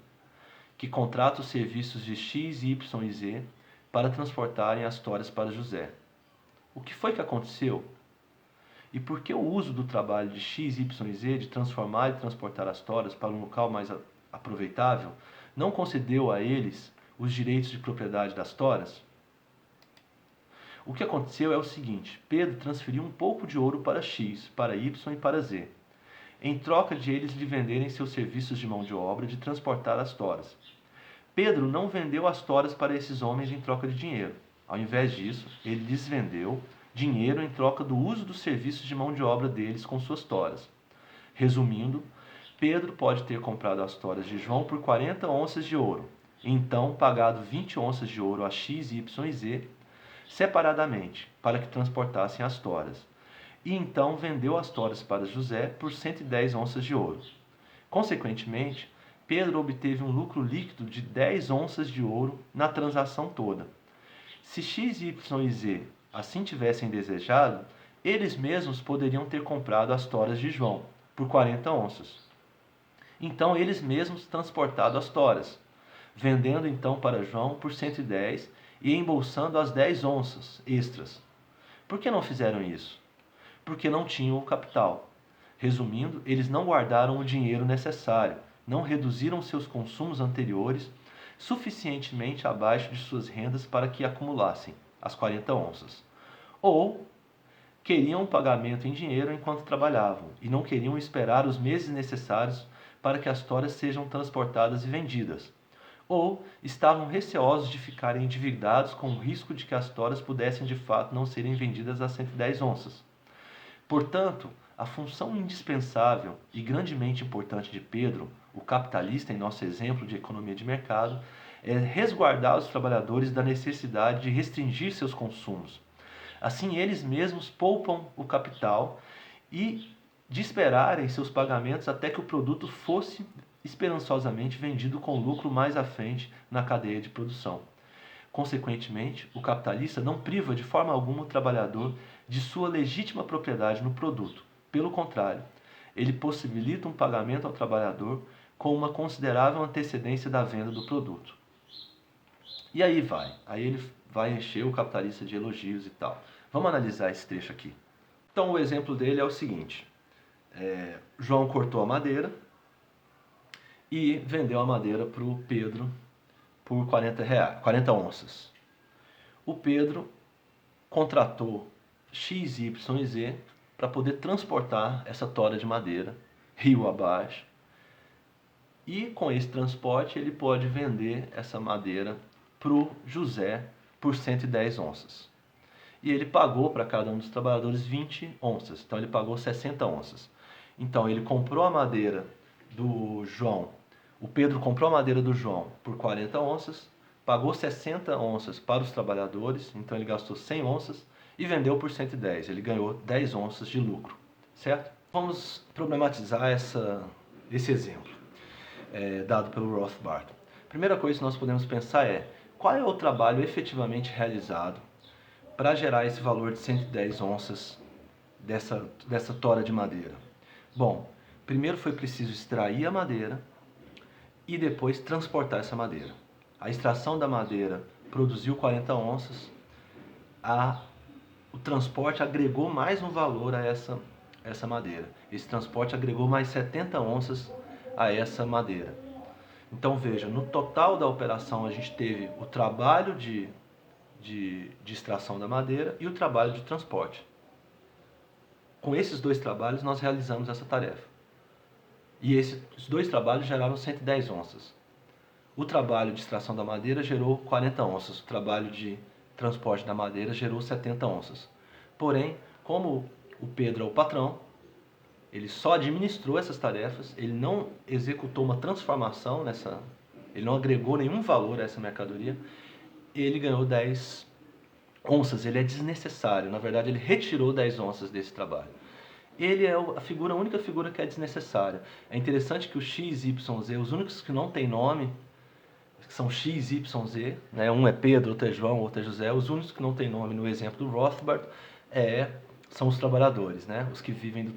que contrata os serviços de X, Y e Z para transportarem as toras para José. O que foi que aconteceu? E por que o uso do trabalho de X, Y e Z de transformar e transportar as toras para um local mais aproveitável não concedeu a eles os direitos de propriedade das toras? O que aconteceu é o seguinte: Pedro transferiu um pouco de ouro para X, para Y e para Z, em troca de eles lhe venderem seus serviços de mão de obra de transportar as toras. Pedro não vendeu as toras para esses homens em troca de dinheiro. Ao invés disso, ele lhes vendeu dinheiro em troca do uso dos serviços de mão de obra deles com suas toras. Resumindo, Pedro pode ter comprado as toras de João por 40 onças de ouro, e então pagado 20 onças de ouro a X, Y e Z, separadamente, para que transportassem as toras. E então vendeu as toras para José por 110 onças de ouro. Consequentemente, Pedro obteve um lucro líquido de 10 onças de ouro na transação toda. Se X, Y e Z assim tivessem desejado, eles mesmos poderiam ter comprado as toras de João por 40 onças. Então eles mesmos transportado as toras, vendendo então para João por 110 e embolsando as 10 onças extras. Por que não fizeram isso? Porque não tinham o capital. Resumindo, eles não guardaram o dinheiro necessário, não reduziram seus consumos anteriores suficientemente abaixo de suas rendas para que acumulassem as 40 onças. Ou queriam um pagamento em dinheiro enquanto trabalhavam e não queriam esperar os meses necessários para que as toras sejam transportadas e vendidas. Ou estavam receosos de ficarem endividados com o risco de que as toras pudessem de fato não serem vendidas a 110 onças. Portanto, a função indispensável e grandemente importante de Pedro, o capitalista em nosso exemplo de economia de mercado, é resguardar os trabalhadores da necessidade de restringir seus consumos. Assim, eles mesmos poupam o capital e de esperarem seus pagamentos até que o produto fosse esperançosamente vendido com lucro mais à frente na cadeia de produção. Consequentemente, o capitalista não priva de forma alguma o trabalhador de sua legítima propriedade no produto. Pelo contrário, ele possibilita um pagamento ao trabalhador com uma considerável antecedência da venda do produto. E aí ele vai encher o capitalista de elogios e tal. Vamos analisar esse trecho aqui. Então o exemplo dele é o seguinte. João cortou a madeira e vendeu a madeira para o Pedro por 40 onças. O Pedro contratou X, Y e Z para poder transportar essa tora de madeira rio abaixo. E com esse transporte ele pode vender essa madeira para o José por 110 onças. E ele pagou para cada um dos trabalhadores 20 onças. Então ele pagou 60 onças. Então ele comprou a madeira do João. O Pedro comprou a madeira do João por 40 onças, pagou 60 onças para os trabalhadores, então ele gastou 100 onças e vendeu por 110. Ele ganhou 10 onças de lucro, certo? Vamos problematizar esse exemplo dado pelo Rothbard. A primeira coisa que nós podemos pensar é qual é o trabalho efetivamente realizado para gerar esse valor de 110 onças dessa tora de madeira. Bom, primeiro foi preciso extrair a madeira e depois transportar essa madeira. A extração da madeira produziu 40 onças, o transporte agregou mais um valor a essa madeira. Esse transporte agregou mais 70 onças a essa madeira. Então veja, no total da operação a gente teve o trabalho de extração da madeira e o trabalho de transporte. Com esses dois trabalhos nós realizamos essa tarefa. E esses dois trabalhos geraram 110 onças. O trabalho de extração da madeira gerou 40 onças. O trabalho de transporte da madeira gerou 70 onças. Porém, como o Pedro é o patrão, ele só administrou essas tarefas, ele não executou uma transformação ele não agregou nenhum valor a essa mercadoria, ele ganhou 10 onças, ele é desnecessário. Na verdade, ele retirou 10 onças desse trabalho. Ele é a única figura que é desnecessária. É interessante que o X, Y, Z, os únicos que não têm nome, que são X, Y, Z, né? Um é Pedro, outro é João, outro é José, os únicos que não têm nome no exemplo do Rothbard são os trabalhadores, né? Os que vivem,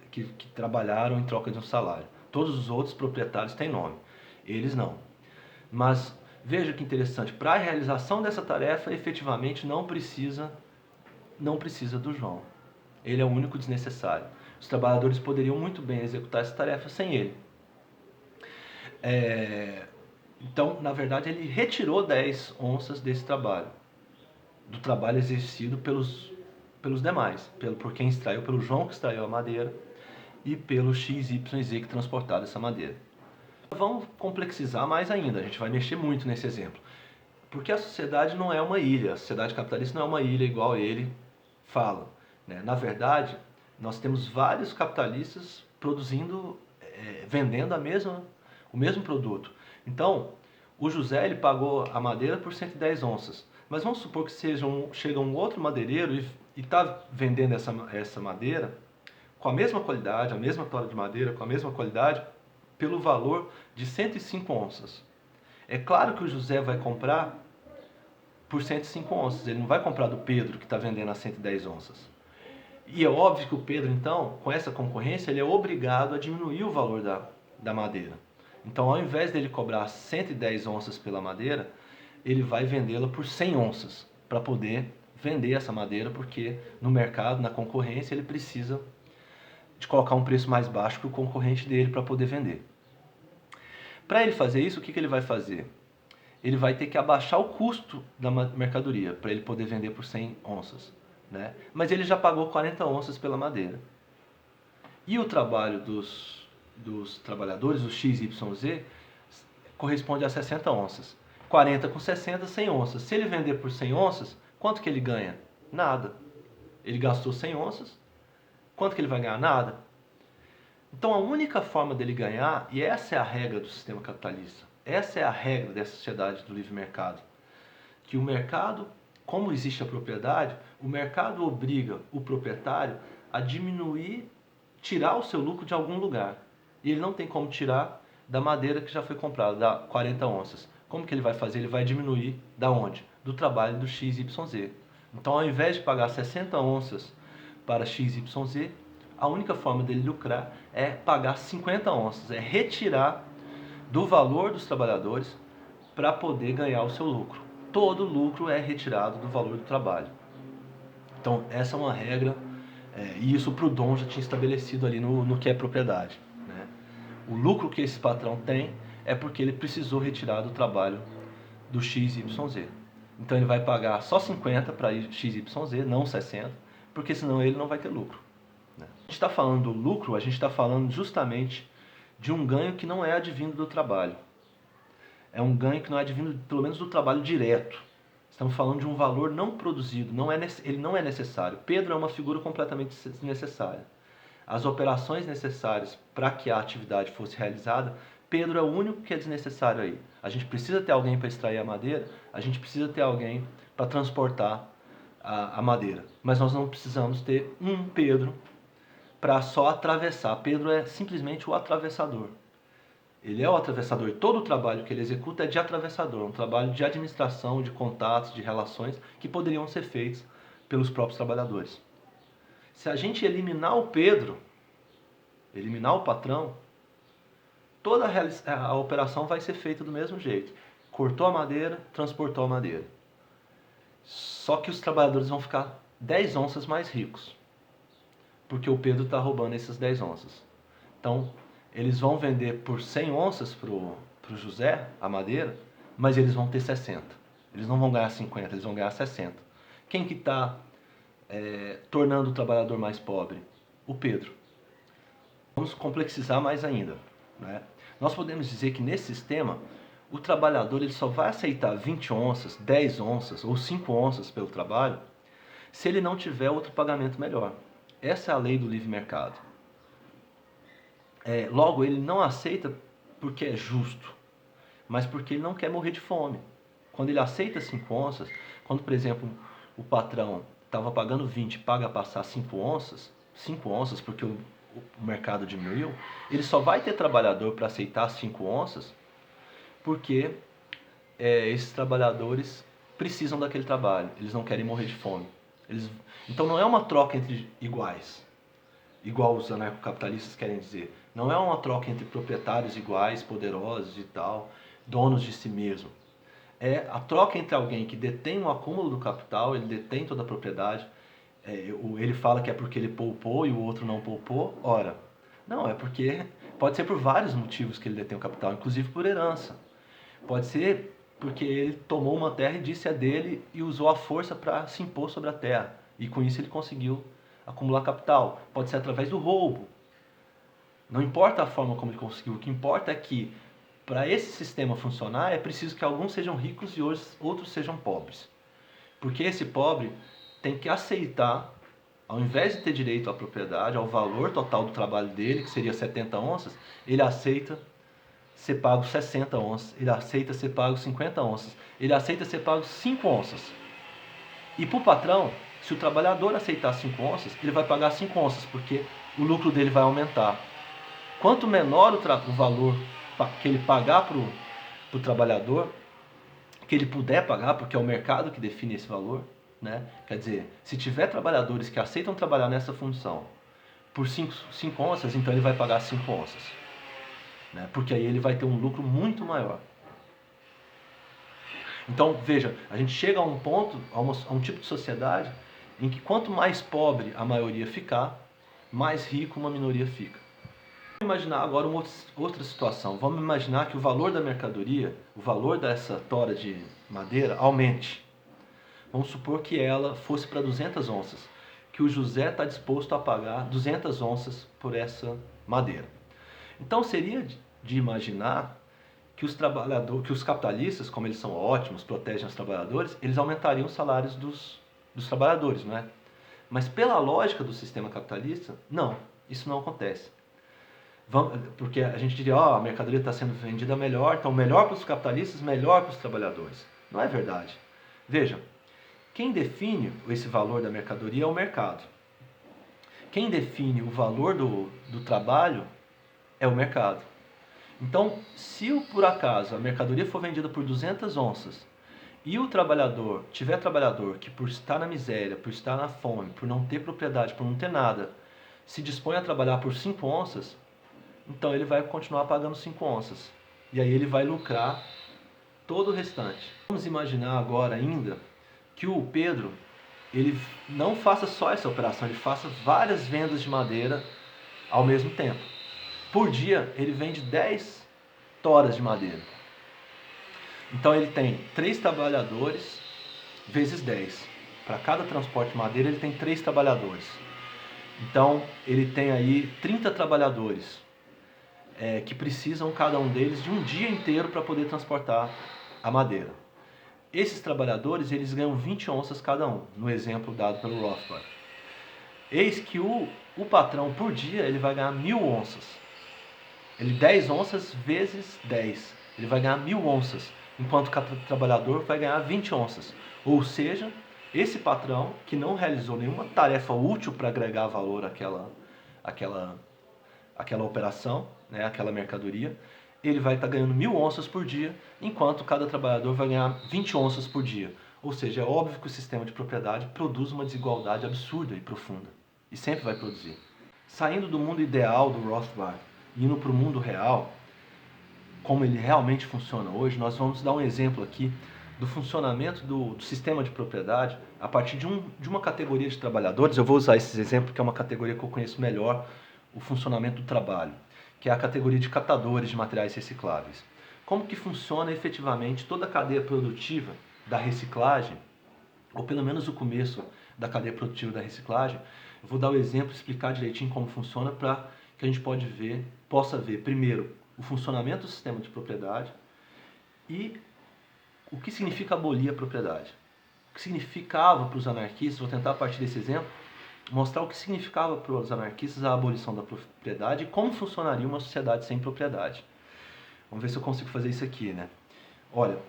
que trabalharam em troca de um salário. Todos os outros proprietários têm nome, eles não. Mas veja que interessante, para a realização dessa tarefa, efetivamente não precisa do João. Ele é o único desnecessário. Os trabalhadores poderiam muito bem executar essa tarefa sem ele. Então, na verdade, ele retirou 10 onças desse trabalho. Do trabalho exercido pelos demais. Por quem extraiu, pelo João que extraiu a madeira e pelo X, Y e Z que transportaram essa madeira. Vamos complexizar mais ainda. A gente vai mexer muito nesse exemplo. Porque a sociedade não é uma ilha. A sociedade capitalista não é uma ilha igual ele fala. Na verdade, nós temos vários capitalistas vendendo o mesmo produto. Então, o José ele pagou a madeira por 110 onças. Mas vamos supor que chega um outro madeireiro e está vendendo essa madeira com a mesma qualidade, a mesma tora de madeira, com a mesma qualidade, pelo valor de 105 onças. É claro que o José vai comprar por 105 onças, ele não vai comprar do Pedro, que está vendendo a 110 onças. E é óbvio que o Pedro, então, com essa concorrência, ele é obrigado a diminuir o valor da madeira. Então, ao invés dele cobrar 110 onças pela madeira, ele vai vendê-la por 100 onças, para poder vender essa madeira, porque no mercado, na concorrência, ele precisa de colocar um preço mais baixo que o concorrente dele para poder vender. Para ele fazer isso, o que ele vai fazer? Ele vai ter que abaixar o custo da mercadoria, para ele poder vender por 100 onças. Né? Mas ele já pagou 40 onças pela madeira. E o trabalho dos trabalhadores, o XYZ, corresponde a 60 onças. 40 com 60, 100 onças. Se ele vender por 100 onças, quanto que ele ganha? Nada. Ele gastou 100 onças, quanto que ele vai ganhar? Nada. Então a única forma dele ganhar, e essa é a regra do sistema capitalista, essa é a regra dessa sociedade do livre mercado, que o mercado, como existe a propriedade, o mercado obriga o proprietário a diminuir, tirar o seu lucro de algum lugar. E ele não tem como tirar da madeira que já foi comprada, da 40 onças. Como que ele vai fazer? Ele vai diminuir da onde? Do trabalho do XYZ. Então, ao invés de pagar 60 onças para XYZ, a única forma dele lucrar é pagar 50 onças, é retirar do valor dos trabalhadores para poder ganhar o seu lucro. Todo lucro é retirado do valor do trabalho. Então, essa é uma regra, e isso o Proudhon já tinha estabelecido ali no que é propriedade. Né? O lucro que esse patrão tem é porque ele precisou retirar do trabalho do XYZ. Então, ele vai pagar só 50 para XYZ, não 60, porque senão ele não vai ter lucro. Né? A gente está falando do lucro, a gente está falando justamente de um ganho que não é advindo do trabalho. É um ganho que não é advindo, pelo menos, do trabalho direto. Estamos falando de um valor não produzido, ele não é necessário. Pedro é uma figura completamente desnecessária. As operações necessárias para que a atividade fosse realizada, Pedro é o único que é desnecessário aí. A gente precisa ter alguém para extrair a madeira, a gente precisa ter alguém para transportar a madeira. Mas nós não precisamos ter um Pedro para só atravessar. Pedro é simplesmente o atravessador. Ele é o atravessador. Todo o trabalho que ele executa é de atravessador, um trabalho de administração, de contatos, de relações que poderiam ser feitos pelos próprios trabalhadores. Se a gente eliminar o Pedro, eliminar o patrão, toda a operação vai ser feita do mesmo jeito. Cortou a madeira, transportou a madeira. Só que os trabalhadores vão ficar 10 onças mais ricos, porque o Pedro está roubando essas 10 onças. Então, eles vão vender por 100 onças para o José, a madeira, mas eles vão ter 60. Eles não vão ganhar 50, eles vão ganhar 60. Quem que está tornando o trabalhador mais pobre? O Pedro. Vamos complexizar mais ainda. Né? Nós podemos dizer que nesse sistema, o trabalhador ele só vai aceitar 20 onças, 10 onças ou 5 onças pelo trabalho se ele não tiver outro pagamento melhor. Essa é a lei do livre mercado. Logo, ele não aceita porque é justo, mas porque ele não quer morrer de fome. Quando ele aceita 5 onças, quando, por exemplo, o patrão estava pagando 20 e paga a passar 5 onças porque o mercado diminuiu, ele só vai ter trabalhador para aceitar 5 onças porque esses trabalhadores precisam daquele trabalho, eles não querem morrer de fome. Então não é uma troca entre iguais, igual os anarcocapitalistas querem dizer. Não é uma troca entre proprietários iguais, poderosos e tal, donos de si mesmo. É a troca entre alguém que detém um acúmulo do capital, ele detém toda a propriedade, ele fala que é porque ele poupou e o outro não poupou. Ora, não, é porque pode ser por vários motivos que ele detém o capital, inclusive por herança. Pode ser porque ele tomou uma terra e disse é dele e usou a força para se impor sobre a terra. E com isso ele conseguiu acumular capital. Pode ser através do roubo. Não importa a forma como ele conseguiu, o que importa é que para esse sistema funcionar é preciso que alguns sejam ricos e outros sejam pobres. Porque esse pobre tem que aceitar, ao invés de ter direito à propriedade, ao valor total do trabalho dele, que seria 70 onças, ele aceita ser pago 60 onças, ele aceita ser pago 50 onças, ele aceita ser pago 5 onças. E para o patrão, se o trabalhador aceitar 5 onças, ele vai pagar 5 onças, porque o lucro dele vai aumentar. Quanto menor o valor que ele pagar para o trabalhador, que ele puder pagar, porque é o mercado que define esse valor, né? Quer dizer, se tiver trabalhadores que aceitam trabalhar nessa função por 5 onças, então ele vai pagar 5 onças. Né? Porque aí ele vai ter um lucro muito maior. Então, veja, a gente chega a um ponto, a um tipo de sociedade, em que quanto mais pobre a maioria ficar, mais rico uma minoria fica. Vamos imaginar agora uma outra situação. Vamos imaginar que o valor da mercadoria, o valor dessa tora de madeira, aumente. Vamos supor que ela fosse para 200 onças, que o José está disposto a pagar 200 onças por essa madeira. Então seria de imaginar que os capitalistas, como eles são ótimos, protegem os trabalhadores, eles aumentariam os salários dos trabalhadores, não é? Mas pela lógica do sistema capitalista, não, isso não acontece. Porque a gente diria, a mercadoria está sendo vendida melhor, então melhor para os capitalistas, melhor para os trabalhadores. Não é verdade. Veja, quem define esse valor da mercadoria é o mercado. Quem define o valor do trabalho é o mercado. Então, se por acaso a mercadoria for vendida por 200 onças e o trabalhador, tiver trabalhador que por estar na miséria, por estar na fome, por não ter propriedade, por não ter nada, se dispõe a trabalhar por 5 onças, então ele vai continuar pagando 5 onças. E aí ele vai lucrar todo o restante. Vamos imaginar agora ainda que o Pedro, ele não faça só essa operação, ele faça várias vendas de madeira ao mesmo tempo. Por dia, ele vende 10 toras de madeira. Então ele tem 3 trabalhadores vezes 10. Para cada transporte de madeira, ele tem 3 trabalhadores. Então ele tem aí 30 trabalhadores que precisam, cada um deles, de um dia inteiro para poder transportar a madeira. Esses trabalhadores, eles ganham 20 onças cada um, no exemplo dado pelo Rothbard. Eis que o patrão, por dia, ele vai ganhar 1000 onças. 10 onças vezes 10. Ele vai ganhar 1000 onças, enquanto cada trabalhador vai ganhar 20 onças. Ou seja, esse patrão, que não realizou nenhuma tarefa útil para agregar valor àquela operação, né, aquela mercadoria, ele vai estar ganhando 1000 onças por dia, enquanto cada trabalhador vai ganhar 20 onças por dia. Ou seja, é óbvio que o sistema de propriedade produz uma desigualdade absurda e profunda. E sempre vai produzir. Saindo do mundo ideal do Rothbard e indo para o mundo real, como ele realmente funciona hoje, nós vamos dar um exemplo aqui do funcionamento do sistema de propriedade a partir de uma categoria de trabalhadores. Eu vou usar esse exemplo porque é uma categoria que eu conheço melhor, o funcionamento do trabalho, que é a categoria de catadores de materiais recicláveis. Como que funciona efetivamente toda a cadeia produtiva da reciclagem, ou pelo menos o começo da cadeia produtiva da reciclagem. Eu vou dar o exemplo, explicar direitinho como funciona para que a gente possa ver primeiro o funcionamento do sistema de propriedade e o que significa abolir a propriedade. O que significava para os anarquistas, vou tentar a partir desse exemplo, mostrar o que significava para os anarquistas a abolição da propriedade e como funcionaria uma sociedade sem propriedade. Vamos ver se eu consigo fazer isso aqui, né? Olha,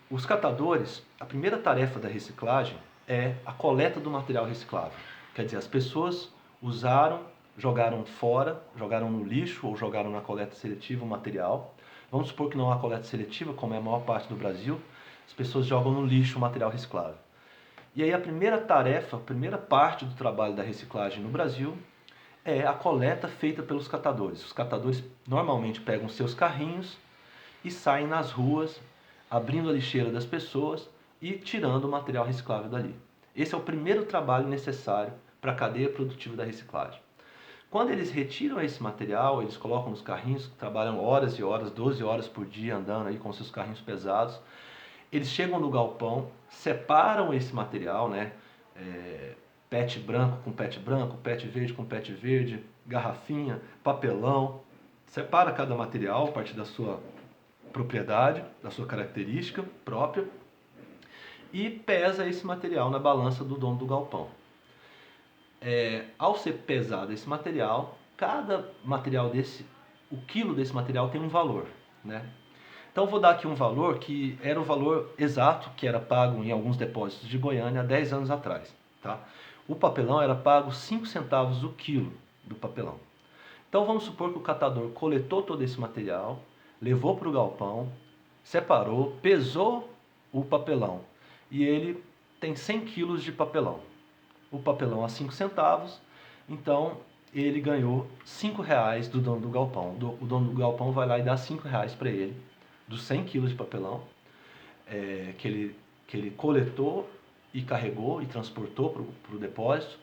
os catadores, a primeira tarefa da reciclagem é a coleta do material reciclável. Quer dizer, as pessoas usaram, jogaram fora, jogaram no lixo ou jogaram na coleta seletiva o material. Vamos supor que não há coleta seletiva, como é a maior parte do Brasil, as pessoas jogam no lixo o material reciclável. E aí a primeira tarefa, a primeira parte do trabalho da reciclagem no Brasil é a coleta feita pelos catadores. Os catadores normalmente pegam seus carrinhos e saem nas ruas, abrindo a lixeira das pessoas e tirando o material reciclável dali. Esse é o primeiro trabalho necessário para a cadeia produtiva da reciclagem. Quando eles retiram esse material, eles colocam nos carrinhos, trabalham horas e horas, 12 horas por dia andando aí com seus carrinhos pesados. Eles chegam no galpão, separam esse material, né? PET branco com PET branco, PET verde com PET verde, garrafinha, papelão. Separa cada material a partir da sua propriedade, da sua característica própria e pesa esse material na balança do dono do galpão. Ao ser pesado esse material, cada material desse, o quilo desse material tem um valor, né? Então vou dar aqui um valor que era o valor exato que era pago em alguns depósitos de Goiânia há 10 anos atrás. Tá? O papelão era pago 5 centavos o quilo do papelão. Então vamos supor que o catador coletou todo esse material, levou para o galpão, separou, pesou o papelão e ele tem 100 quilos de papelão. O papelão a 5 centavos, então ele ganhou 5 reais do dono do galpão. O dono do galpão vai lá e dá 5 reais para ele, dos 100 quilos de papelão que ele coletou e carregou e transportou para o depósito.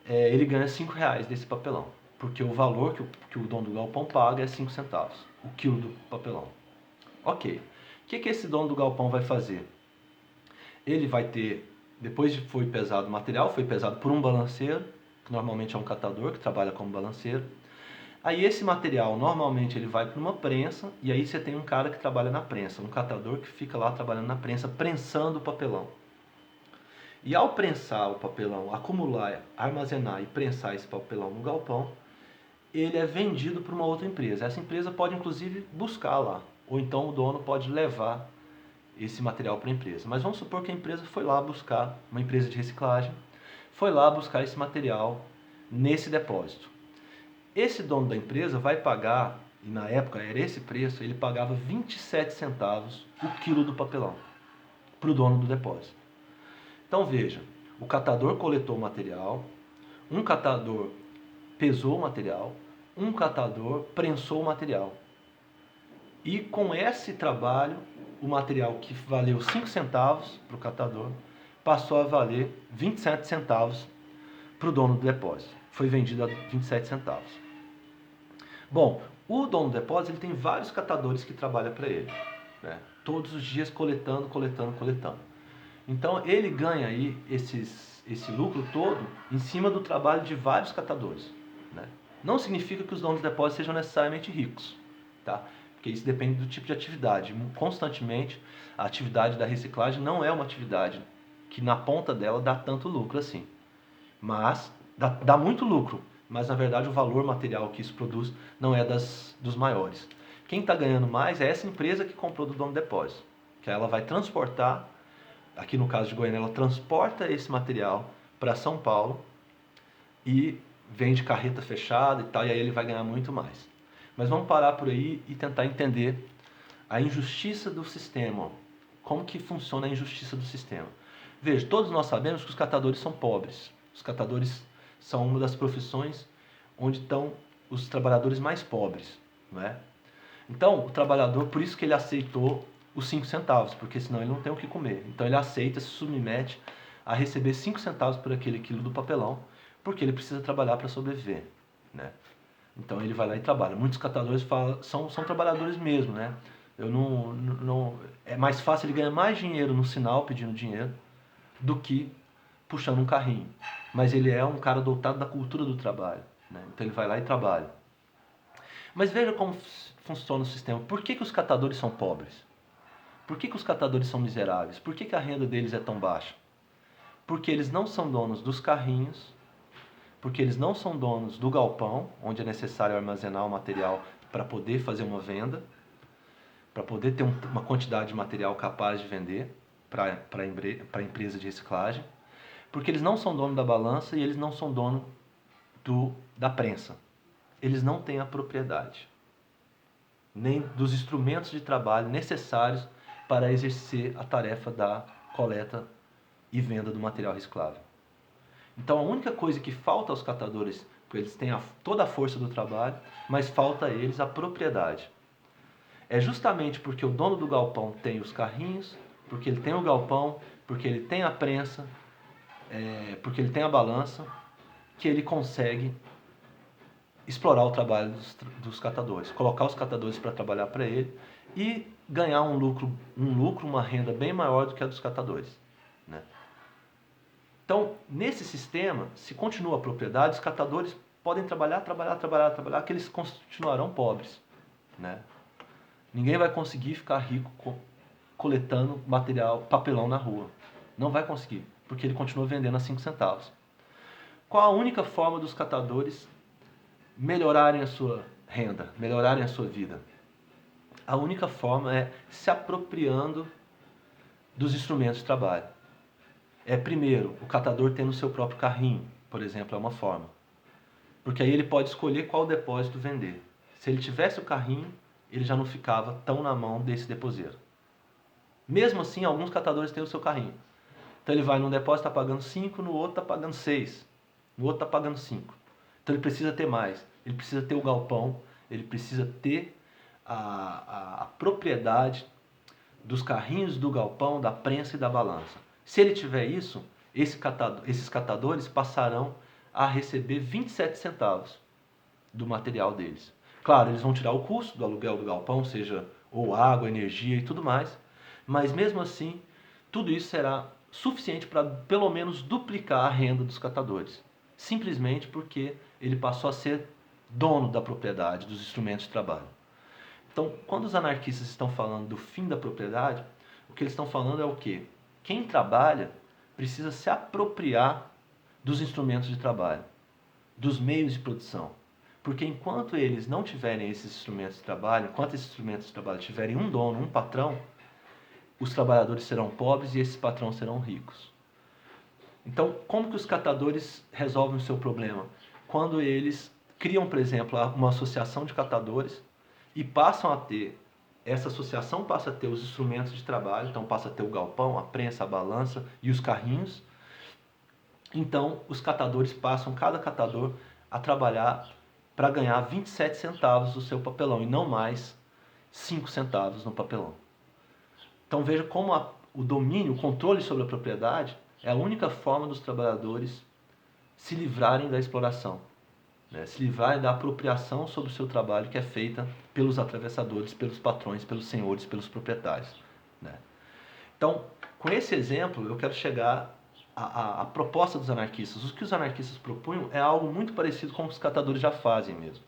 Ele ganha 5 reais desse papelão, porque o valor que o dono do galpão paga é 5 centavos, o quilo do papelão. Ok, o que esse dono do galpão vai fazer? Ele vai ter, depois de foi pesado o material, foi pesado por um balanceiro, que normalmente é um catador que trabalha como balanceiro. Aí esse material, normalmente ele vai para uma prensa, e aí você tem um cara que trabalha na prensa, um catador que fica lá trabalhando na prensa, prensando o papelão. E ao prensar o papelão, acumular, armazenar e prensar esse papelão no galpão, ele é vendido para uma outra empresa. Essa empresa pode inclusive buscar lá, ou então o dono pode levar esse material para a empresa. Mas vamos supor que a empresa foi lá buscar, uma empresa de reciclagem, foi lá buscar esse material nesse depósito. Esse dono da empresa vai pagar, e na época era esse preço, ele pagava 27 centavos o quilo do papelão para o dono do depósito. Então veja, o catador coletou o material, um catador pesou o material, um catador prensou o material. E com esse trabalho, o material que valeu 5 centavos para o catador, passou a valer 27 centavos para o dono do depósito. Foi vendido a 27 centavos. Bom, o dono do depósito ele tem vários catadores que trabalham para ele, né? Todos os dias coletando. Então ele ganha aí esse lucro todo em cima do trabalho de vários catadores, né? Não significa que os donos de depósito sejam necessariamente ricos, tá? Porque isso depende do tipo de atividade. Constantemente, a atividade da reciclagem não é uma atividade que na ponta dela dá tanto lucro assim. Mas dá muito lucro, mas na verdade o valor material que isso produz não é dos maiores. Quem está ganhando mais é essa empresa que comprou do dono do depósito, que ela vai transportar, aqui no caso de Goiânia, ela transporta esse material para São Paulo e vende carreta fechada e tal, e aí ele vai ganhar muito mais. Mas vamos parar por aí e tentar entender a injustiça do sistema. Como que funciona a injustiça do sistema? Veja, todos nós sabemos que os catadores são pobres. Os catadores são uma das profissões onde estão os trabalhadores mais pobres, não é? Então, o trabalhador, por isso que ele aceitou os 5 centavos, porque senão ele não tem o que comer. Então ele aceita, se submete a receber 5 centavos por aquele quilo do papelão, porque ele precisa trabalhar para sobreviver, né? Então ele vai lá e trabalha. Muitos catadores são trabalhadores mesmo, né? É mais fácil ele ganhar mais dinheiro no sinal pedindo dinheiro do que puxando um carrinho. Mas ele é um cara dotado da cultura do trabalho, né? Então ele vai lá e trabalha. Mas veja como funciona o sistema. Por que os catadores são pobres? Por que os catadores são miseráveis? Por que a renda deles é tão baixa? Porque eles não são donos dos carrinhos, porque eles não são donos do galpão, onde é necessário armazenar o material para poder fazer uma venda, para poder ter uma quantidade de material capaz de vender para a empresa de reciclagem, porque eles não são dono da balança e eles não são dono da prensa. Eles não têm a propriedade, nem dos instrumentos de trabalho necessários para exercer a tarefa da coleta e venda do material reciclável. Então a única coisa que falta aos catadores, porque eles têm toda a força do trabalho, mas falta a eles a propriedade. É justamente porque o dono do galpão tem os carrinhos, porque ele tem o galpão, porque ele tem a prensa, porque ele tem a balança, que ele consegue explorar o trabalho dos catadores, colocar os catadores para trabalhar para ele e ganhar um lucro, uma renda bem maior do que a dos catadores, né? Então, nesse sistema, se continua a propriedade, os catadores podem trabalhar, que eles continuarão pobres, né? Ninguém vai conseguir ficar rico coletando material, papelão na rua. Não vai conseguir, porque ele continua vendendo a 5 centavos. Qual a única forma dos catadores melhorarem a sua renda, melhorarem a sua vida? A única forma é se apropriando dos instrumentos de trabalho. Primeiro, o catador tendo o seu próprio carrinho, por exemplo, é uma forma. Porque aí ele pode escolher qual depósito vender. Se ele tivesse o carrinho, ele já não ficava tão na mão desse deposeiro. Mesmo assim, alguns catadores têm o seu carrinho. Então ele vai num depósito, está pagando 5, no outro está pagando 6, no outro está pagando 5. Então ele precisa ter mais, ele precisa ter o galpão, ele precisa ter a propriedade dos carrinhos do galpão, da prensa e da balança. Se ele tiver isso, esses catadores passarão a receber 27 centavos do material deles. Claro, eles vão tirar o custo do aluguel do galpão, seja ou água, energia e tudo mais, mas mesmo assim, tudo isso será suficiente para pelo menos duplicar a renda dos catadores, simplesmente porque ele passou a ser dono da propriedade, dos instrumentos de trabalho. Então, quando os anarquistas estão falando do fim da propriedade, o que eles estão falando é o quê? Quem trabalha precisa se apropriar dos instrumentos de trabalho, dos meios de produção. Porque enquanto eles não tiverem esses instrumentos de trabalho, enquanto esses instrumentos de trabalho tiverem um dono, um patrão, os trabalhadores serão pobres e esses patrões serão ricos. Então, como que os catadores resolvem o seu problema? Quando eles criam, por exemplo, uma associação de catadores e passam a ter, essa associação passa a ter os instrumentos de trabalho, então passa a ter o galpão, a prensa, a balança e os carrinhos. Então, os catadores passam, cada catador, a trabalhar para ganhar 27 centavos do seu papelão e não mais 5 centavos no papelão. Então veja como o domínio, o controle sobre a propriedade é a única forma dos trabalhadores se livrarem da exploração, né? Se livrarem da apropriação sobre o seu trabalho que é feita pelos atravessadores, pelos patrões, pelos senhores, pelos proprietários, né? Então, com esse exemplo, eu quero chegar à proposta dos anarquistas. O que os anarquistas propunham é algo muito parecido com o que os catadores já fazem mesmo.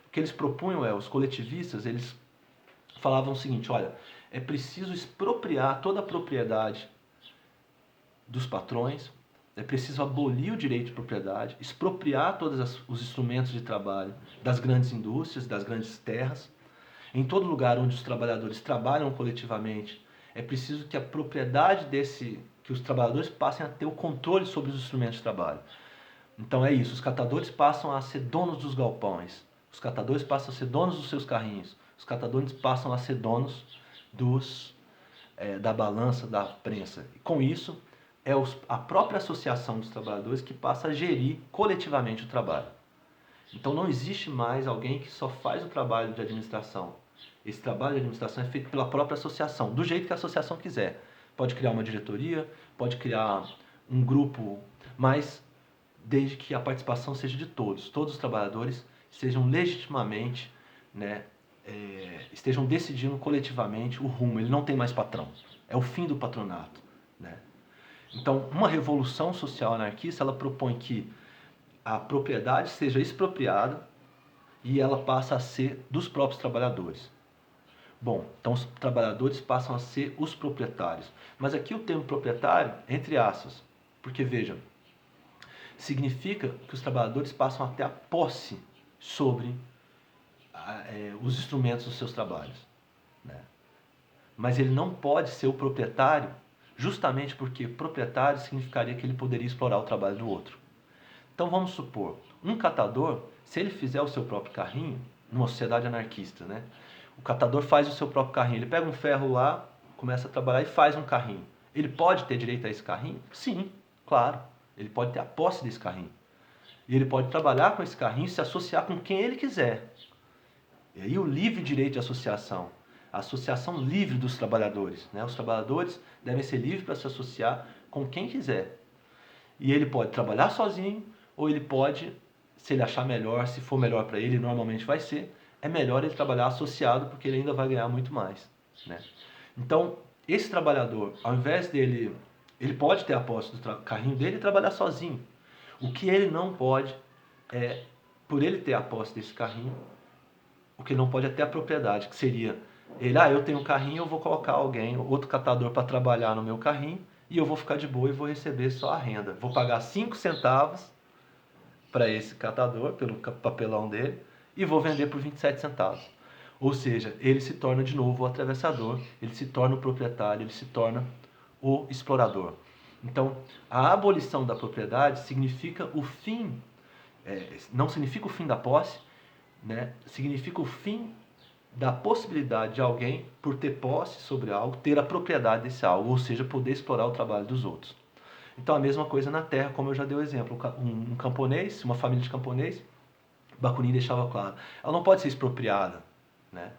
O que eles propunham os coletivistas, eles falavam o seguinte: olha, é preciso expropriar toda a propriedade dos patrões, é preciso abolir o direito de propriedade, expropriar todos os instrumentos de trabalho das grandes indústrias, das grandes terras. Em todo lugar onde os trabalhadores trabalham coletivamente, é preciso que a propriedade que os trabalhadores passem a ter o controle sobre os instrumentos de trabalho. Então é isso, os catadores passam a ser donos dos galpões, os catadores passam a ser donos dos seus carrinhos, os catadores passam a ser donos da balança, da prensa. E com isso, a própria associação dos trabalhadores que passa a gerir coletivamente o trabalho. Então não existe mais alguém que só faz o trabalho de administração. Esse trabalho de administração é feito pela própria associação, do jeito que a associação quiser. Pode criar uma diretoria, pode criar um grupo, mas desde que a participação seja de todos. Todos os trabalhadores sejam legitimamente, né, estejam decidindo coletivamente o rumo. Ele não tem mais patrão. É o fim do patronato, né? Então, uma revolução social anarquista, ela propõe que a propriedade seja expropriada e ela passa a ser dos próprios trabalhadores. Bom, então os trabalhadores passam a ser os proprietários. Mas aqui o termo proprietário, entre aspas, porque vejam, significa que os trabalhadores passam a ter a posse sobre os instrumentos dos seus trabalhos, né? Mas ele não pode ser o proprietário, justamente porque proprietário significaria que ele poderia explorar o trabalho do outro. Então vamos supor, um catador, se ele fizer o seu próprio carrinho, numa sociedade anarquista, né? O catador faz o seu próprio carrinho, ele pega um ferro lá, começa a trabalhar e faz um carrinho. Ele pode ter direito a esse carrinho? Sim, claro. Ele pode ter a posse desse carrinho. E ele pode trabalhar com esse carrinho e se associar com quem ele quiser. E aí o livre direito de associação, a associação livre dos trabalhadores, né? Os trabalhadores devem ser livres para se associar com quem quiser. E ele pode trabalhar sozinho, ou ele pode, se ele achar melhor, se for melhor para ele, normalmente vai ser, é melhor ele trabalhar associado, porque ele ainda vai ganhar muito mais, né? Então, esse trabalhador, ao invés dele, ele pode ter a posse do carrinho dele e trabalhar sozinho. O que ele não pode é, por ele ter a posse desse carrinho, o que ele não pode é ter a propriedade, que seria, eu tenho um carrinho, eu vou colocar alguém, outro catador para trabalhar no meu carrinho, e eu vou ficar de boa e vou receber só a renda. Vou pagar 5 centavos para esse catador, pelo papelão dele, e vou vender por 27 centavos. Ou seja, ele se torna de novo o atravessador, ele se torna o proprietário, ele se torna o explorador. Então, a abolição da propriedade significa o fim, não significa o fim da posse, né? Significa o fim da possibilidade de alguém, por ter posse sobre algo, ter a propriedade desse algo, ou seja, poder explorar o trabalho dos outros. Então, a mesma coisa na terra, como eu já dei o exemplo. Um camponês, uma família de camponês, Bakunin deixava claro, ela não pode ser expropriada, né?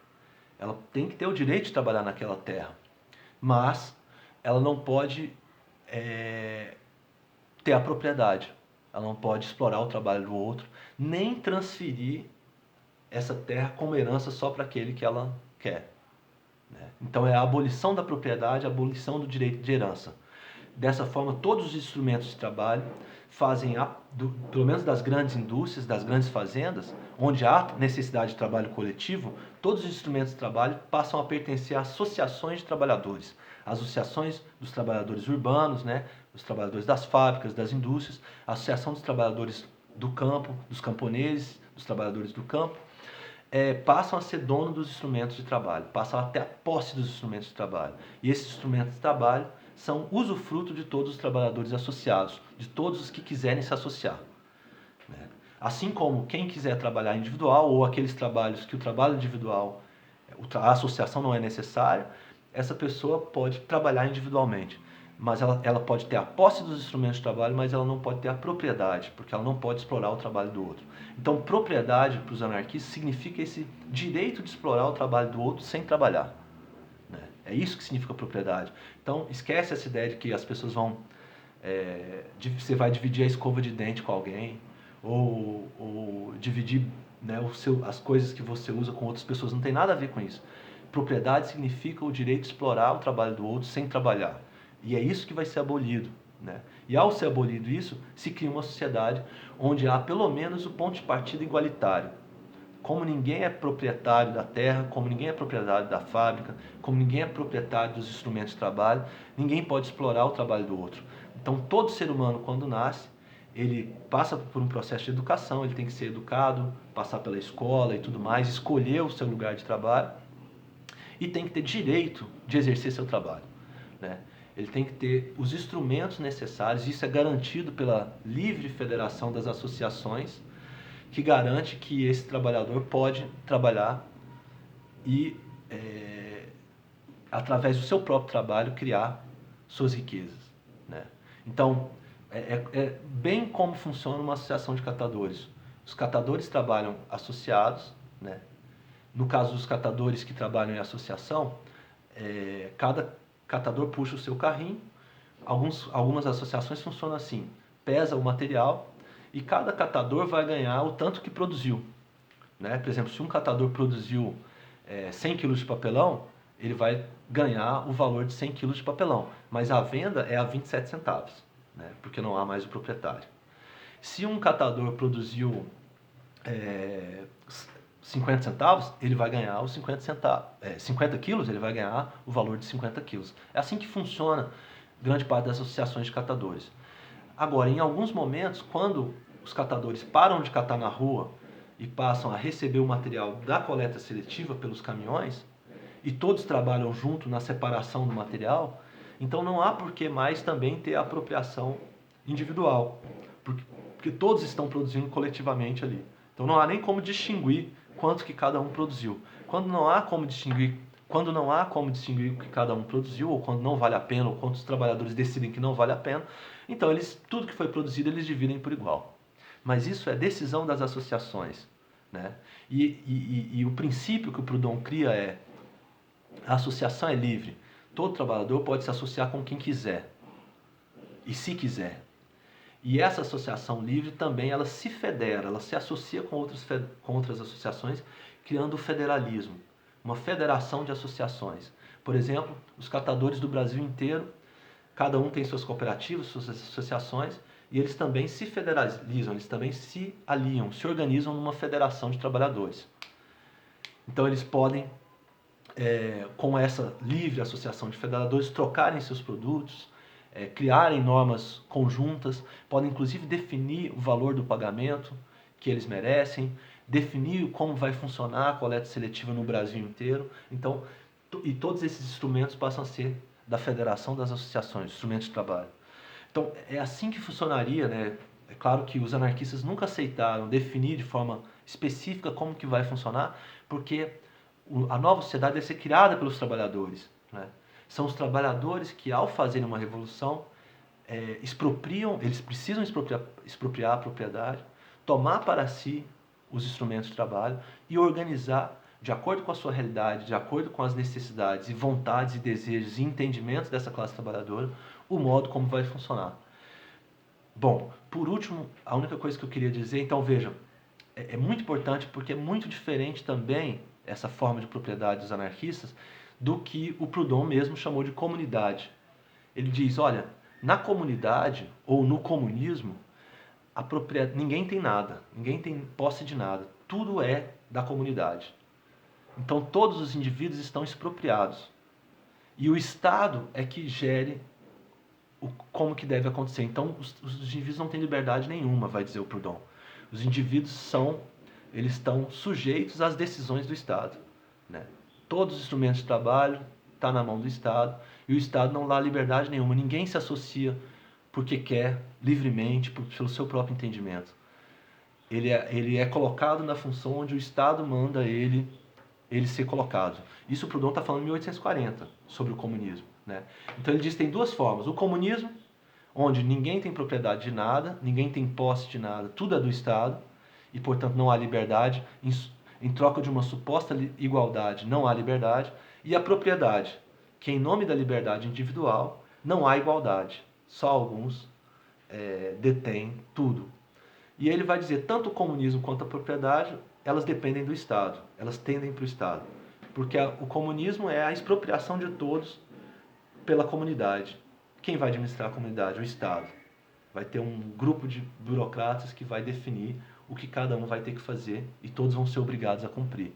Ela tem que ter o direito de trabalhar naquela terra, mas ela não pode ter a propriedade, ela não pode explorar o trabalho do outro, nem transferir essa terra como herança só para aquele que ela quer, né? Então é a abolição da propriedade, a abolição do direito de herança. Dessa forma, todos os instrumentos de trabalho fazem, pelo menos das grandes indústrias, das grandes fazendas, onde há necessidade de trabalho coletivo, todos os instrumentos de trabalho passam a pertencer a associações de trabalhadores. Associações dos trabalhadores urbanos, né? Os trabalhadores das fábricas, das indústrias, a associação dos trabalhadores do campo, dos camponeses, dos trabalhadores do campo, passam a ser dono dos instrumentos de trabalho, passam a ter a posse dos instrumentos de trabalho. E esses instrumentos de trabalho são usufruto de todos os trabalhadores associados, de todos os que quiserem se associar, né? Assim como quem quiser trabalhar individual, ou aqueles trabalhos que o trabalho individual, a associação não é necessária, essa pessoa pode trabalhar individualmente. Mas ela pode ter a posse dos instrumentos de trabalho, mas ela não pode ter a propriedade, porque ela não pode explorar o trabalho do outro. Então, propriedade para os anarquistas significa esse direito de explorar o trabalho do outro sem trabalhar, né? É isso que significa propriedade. Então, esquece essa ideia de que as pessoas vão... você vai dividir a escova de dente com alguém, ou dividir, né, as coisas que você usa com outras pessoas. Não tem nada a ver com isso. Propriedade significa o direito de explorar o trabalho do outro sem trabalhar. E é isso que vai ser abolido, né? E ao ser abolido isso, se cria uma sociedade onde há pelo menos o ponto de partida igualitário. Como ninguém é proprietário da terra, como ninguém é proprietário da fábrica, como ninguém é proprietário dos instrumentos de trabalho, ninguém pode explorar o trabalho do outro. Então, todo ser humano, quando nasce, ele passa por um processo de educação, ele tem que ser educado, passar pela escola e tudo mais, escolher o seu lugar de trabalho e tem que ter direito de exercer seu trabalho, né? Ele tem que ter os instrumentos necessários, isso é garantido pela livre federação das associações, que garante que esse trabalhador pode trabalhar e, através do seu próprio trabalho, criar suas riquezas, né? Então, é bem como funciona uma associação de catadores. Os catadores trabalham associados, né? No caso dos catadores que trabalham em associação, cada catador puxa o seu carrinho. Algumas associações funcionam assim: pesa o material e cada catador vai ganhar o tanto que produziu, né? Por exemplo, se um catador produziu 100 kg de papelão, ele vai ganhar o valor de 100 kg de papelão, mas a venda é a 27 centavos, né? Porque não há mais o proprietário. Se um catador produziu 50 centavos, ele vai ganhar os 50 centavos. 50 quilos, ele vai ganhar o valor de 50 quilos. É assim que funciona grande parte das associações de catadores. Agora, em alguns momentos, quando os catadores param de catar na rua e passam a receber o material da coleta seletiva pelos caminhões, e todos trabalham junto na separação do material, então não há por que mais também ter a apropriação individual, porque todos estão produzindo coletivamente ali. Então não há nem como distinguir quanto que cada um produziu. Quando não há como distinguir o que cada um produziu, ou quando não vale a pena, ou quando os trabalhadores decidem que não vale a pena, então tudo que foi produzido eles dividem por igual. Mas isso é decisão das associações, né? E o princípio que o Proudhon cria é: a associação é livre. Todo trabalhador pode se associar com quem quiser, e se quiser. E essa associação livre também, ela se federa, ela se associa com outras associações, criando o federalismo, uma federação de associações. Por exemplo, os catadores do Brasil inteiro, cada um tem suas cooperativas, suas associações, e eles também se federalizam, eles também se aliam, se organizam numa federação de trabalhadores. Então eles podem, com essa livre associação de federadores, trocarem seus produtos, criarem normas conjuntas, podem inclusive definir o valor do pagamento que eles merecem, definir como vai funcionar a coleta seletiva no Brasil inteiro. Então, e todos esses instrumentos passam a ser da Federação das Associações, instrumentos de trabalho. Então, é assim que funcionaria, né? É claro que os anarquistas nunca aceitaram definir de forma específica como que vai funcionar, porque a nova sociedade deve ser criada pelos trabalhadores, né? São os trabalhadores que, ao fazerem uma revolução, expropriam, eles precisam expropriar a propriedade, tomar para si os instrumentos de trabalho e organizar, de acordo com a sua realidade, de acordo com as necessidades e vontades e desejos e entendimentos dessa classe trabalhadora, o modo como vai funcionar. Bom, por último, a única coisa que eu queria dizer, então vejam, é muito importante porque é muito diferente também essa forma de propriedade dos anarquistas do que o Proudhon mesmo chamou de comunidade. Ele diz, olha, na comunidade ou no comunismo, ninguém tem nada, ninguém tem posse de nada, tudo é da comunidade. Então todos os indivíduos estão expropriados. E o Estado é que gere como que deve acontecer. Então os indivíduos não têm liberdade nenhuma, vai dizer o Proudhon. Os indivíduos eles estão sujeitos às decisões do Estado, né? Todos os instrumentos de trabalho estão na mão do Estado e o Estado não dá liberdade nenhuma. Ninguém se associa porque quer livremente, pelo seu próprio entendimento. Ele é colocado na função onde o Estado manda ele ser colocado. Isso o Proudhon está falando em 1840, sobre o comunismo, né? Então ele diz que tem duas formas. O comunismo, onde ninguém tem propriedade de nada, ninguém tem posse de nada, tudo é do Estado, e portanto não há liberdade, em troca de uma suposta igualdade não há liberdade, e a propriedade, que em nome da liberdade individual não há igualdade, só alguns detêm tudo. E ele vai dizer, tanto o comunismo quanto a propriedade, elas dependem do Estado, elas tendem para o Estado. Porque o comunismo é a expropriação de todos pela comunidade. Quem vai administrar a comunidade? O Estado. Vai ter um grupo de burocratas que vai definir o que cada um vai ter que fazer e todos vão ser obrigados a cumprir.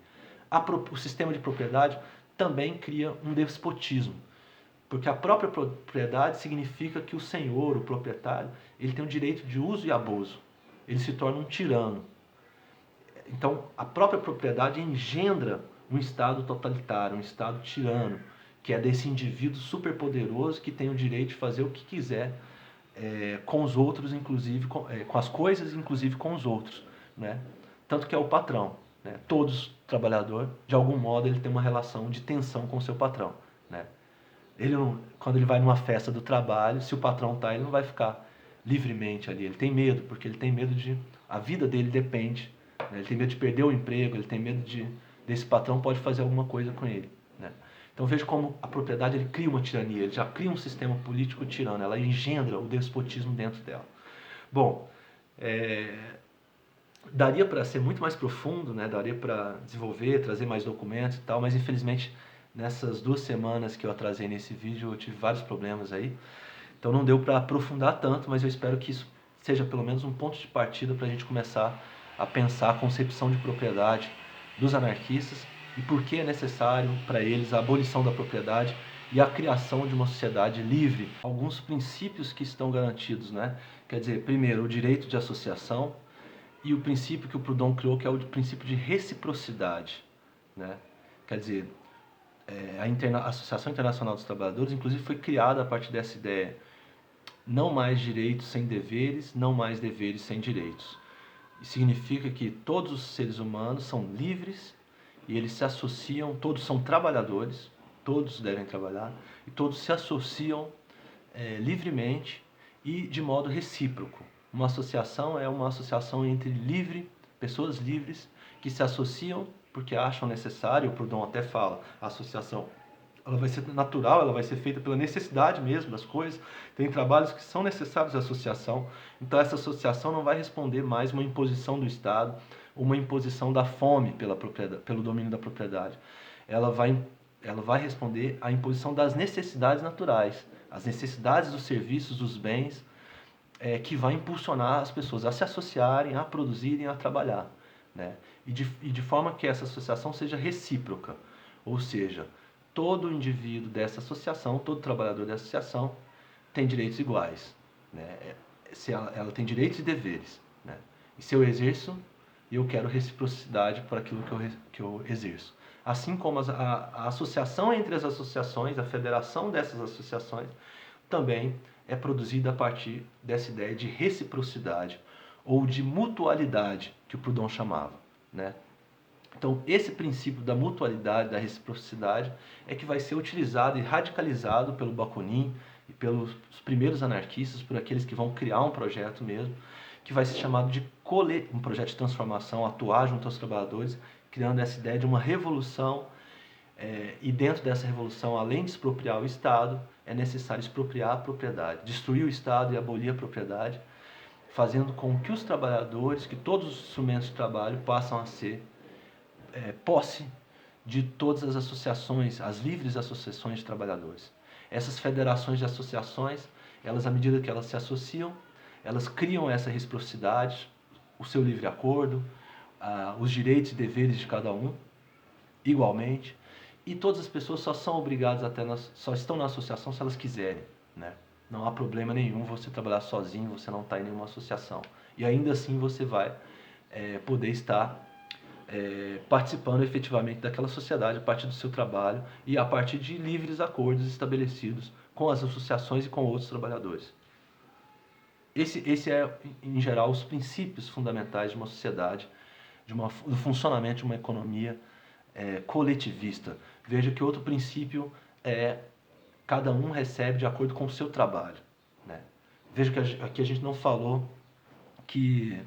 O sistema de propriedade também cria um despotismo, porque a própria propriedade significa que o senhor, o proprietário, ele tem o direito de uso e abuso. Ele se torna um tirano. Então, a própria propriedade engendra um Estado totalitário, um Estado tirano, que é desse indivíduo superpoderoso que tem o direito de fazer o que quiser com os outros, inclusive com as coisas, inclusive com os outros, né? Tanto que é o patrão, né? Todos trabalhador, de algum modo, ele tem uma relação de tensão com o seu patrão, né? Quando ele vai numa festa do trabalho, se o patrão está, ele não vai ficar livremente ali. Ele tem medo, porque ele tem medo a vida dele depende, né? Ele tem medo de perder o emprego, ele tem medo desse patrão pode fazer alguma coisa com ele, né? Então veja como a propriedade ele cria uma tirania, ele já cria um sistema político tirano, ela engendra o despotismo dentro dela. Bom, daria para ser muito mais profundo, né? Daria para desenvolver, trazer mais documentos e tal, mas infelizmente nessas 2 semanas que eu atrasei nesse vídeo eu tive vários problemas aí, então não deu para aprofundar tanto, mas eu espero que isso seja pelo menos um ponto de partida para a gente começar a pensar a concepção de propriedade dos anarquistas e por que é necessário para eles a abolição da propriedade e a criação de uma sociedade livre. Alguns princípios que estão garantidos, né? Quer dizer, primeiro, o direito de associação e o princípio que o Proudhon criou, que é o princípio de reciprocidade, né? Quer dizer, a Associação Internacional dos Trabalhadores, inclusive, foi criada a partir dessa ideia. Não mais direitos sem deveres, não mais deveres sem direitos. Isso significa que todos os seres humanos são livres e eles se associam, todos são trabalhadores, todos devem trabalhar, e todos se associam livremente e de modo recíproco. Uma associação é uma associação entre pessoas livres que se associam porque acham necessário, o Proudhon até fala, a associação ela vai ser natural, ela vai ser feita pela necessidade mesmo das coisas. Tem trabalhos que são necessários à associação, então essa associação não vai responder mais uma imposição do Estado, uma imposição da fome pelo domínio da propriedade. Ela vai responder à imposição das necessidades naturais, as necessidades dos serviços, dos bens, que vai impulsionar as pessoas a se associarem, a produzirem, a trabalhar, né? E de forma que essa associação seja recíproca, ou seja, todo indivíduo dessa associação, todo trabalhador dessa associação tem direitos iguais, né? Ela tem direitos e deveres, né? E se eu exerço e eu quero reciprocidade por aquilo que eu exerço. Assim como a associação entre as associações, a federação dessas associações, também é produzida a partir dessa ideia de reciprocidade ou de mutualidade, que o Proudhon chamava, né? Então, esse princípio da mutualidade, da reciprocidade, é que vai ser utilizado e radicalizado pelo Bakunin e pelos primeiros anarquistas, por aqueles que vão criar um projeto mesmo, que vai ser chamado de um projeto de transformação, atuar junto aos trabalhadores, criando essa ideia de uma revolução. E dentro dessa revolução, além de expropriar o Estado, é necessário expropriar a propriedade, destruir o Estado e abolir a propriedade, fazendo com que os trabalhadores, que todos os instrumentos de trabalho passam a ser posse de todas as associações, as livres associações de trabalhadores. Essas federações de associações, elas, à medida que elas se associam, elas criam essa reciprocidade, o seu livre acordo, os direitos e deveres de cada um, igualmente, e todas as pessoas só são obrigadas só estão na associação se elas quiserem, né? Não há problema nenhum você trabalhar sozinho, você não está em nenhuma associação. E ainda assim você vai poder estar participando efetivamente daquela sociedade a partir do seu trabalho e a partir de livres acordos estabelecidos com as associações e com outros trabalhadores. Esse é, em geral, os princípios fundamentais de uma sociedade, do funcionamento de uma economia coletivista. Veja que outro princípio é cada um recebe de acordo com o seu trabalho, né? Veja que aqui a gente não falou que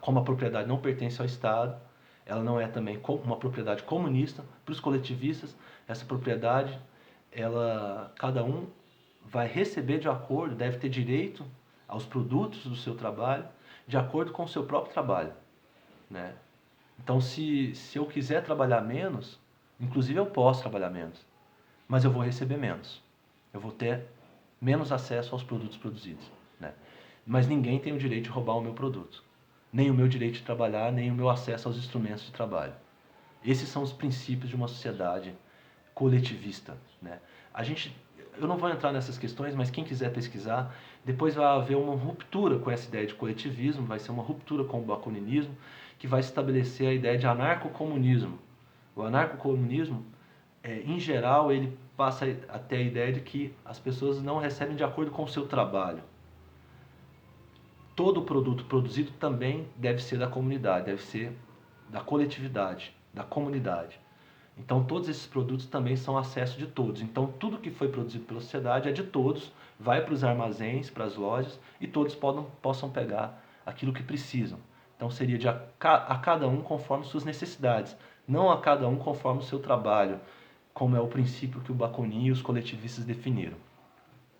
como a propriedade não pertence ao Estado, ela não é também uma propriedade comunista. Para os coletivistas, essa propriedade, cada um vai receber de acordo, deve ter direito aos produtos do seu trabalho, de acordo com o seu próprio trabalho, né? Então, se eu quiser trabalhar menos, inclusive eu posso trabalhar menos, mas eu vou receber menos. Eu vou ter menos acesso aos produtos produzidos, né? Mas ninguém tem o direito de roubar o meu produto. Nem o meu direito de trabalhar, nem o meu acesso aos instrumentos de trabalho. Esses são os princípios de uma sociedade coletivista, né? Eu não vou entrar nessas questões, mas quem quiser pesquisar, depois vai haver uma ruptura com essa ideia de coletivismo, vai ser uma ruptura com o bakuninismo, que vai estabelecer a ideia de anarcocomunismo. O anarcocomunismo, em geral, ele passa até a ideia de que as pessoas não recebem de acordo com o seu trabalho. Todo produto produzido também deve ser da comunidade, deve ser da coletividade, da comunidade. Então, todos esses produtos também são acesso de todos. Então, tudo que foi produzido pela sociedade é de todos, vai para os armazéns, para as lojas, e todos possam pegar aquilo que precisam. Então, seria a cada um conforme suas necessidades, não a cada um conforme o seu trabalho, como é o princípio que o Bakunin e os coletivistas definiram.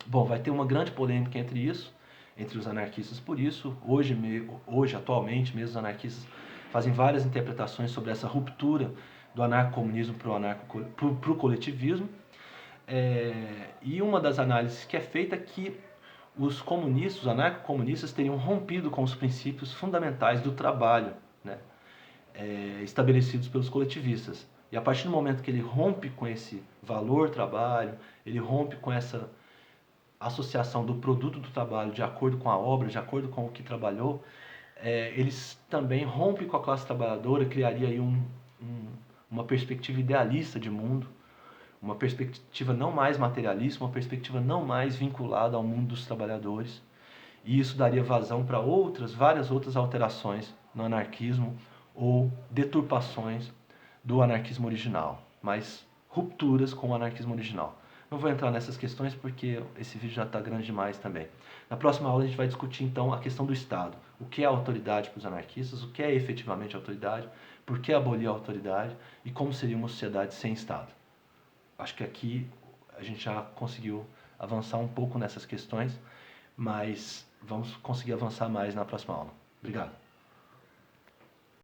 Bom, vai ter uma grande polêmica entre os anarquistas por isso. Hoje atualmente, mesmo os anarquistas fazem várias interpretações sobre essa ruptura do anarcocomunismo para o coletivismo. E uma das análises que é feita é que os anarcocomunistas teriam rompido com os princípios fundamentais do trabalho, né, estabelecidos pelos coletivistas. E a partir do momento que ele rompe com esse valor trabalho, ele rompe com essa associação do produto do trabalho de acordo com a obra, de acordo com o que trabalhou, eles também rompem com a classe trabalhadora, criaria aí uma perspectiva idealista de mundo, uma perspectiva não mais materialista, uma perspectiva não mais vinculada ao mundo dos trabalhadores. E isso daria vazão para várias outras alterações no anarquismo ou deturpações do anarquismo original, mas rupturas com o anarquismo original. Não vou entrar nessas questões porque esse vídeo já está grande demais também. Na próxima aula a gente vai discutir então a questão do Estado. O que é autoridade para os anarquistas, o que é efetivamente autoridade, por que abolir a autoridade e como seria uma sociedade sem Estado. Acho que aqui a gente já conseguiu avançar um pouco nessas questões, mas vamos conseguir avançar mais na próxima aula. Obrigado.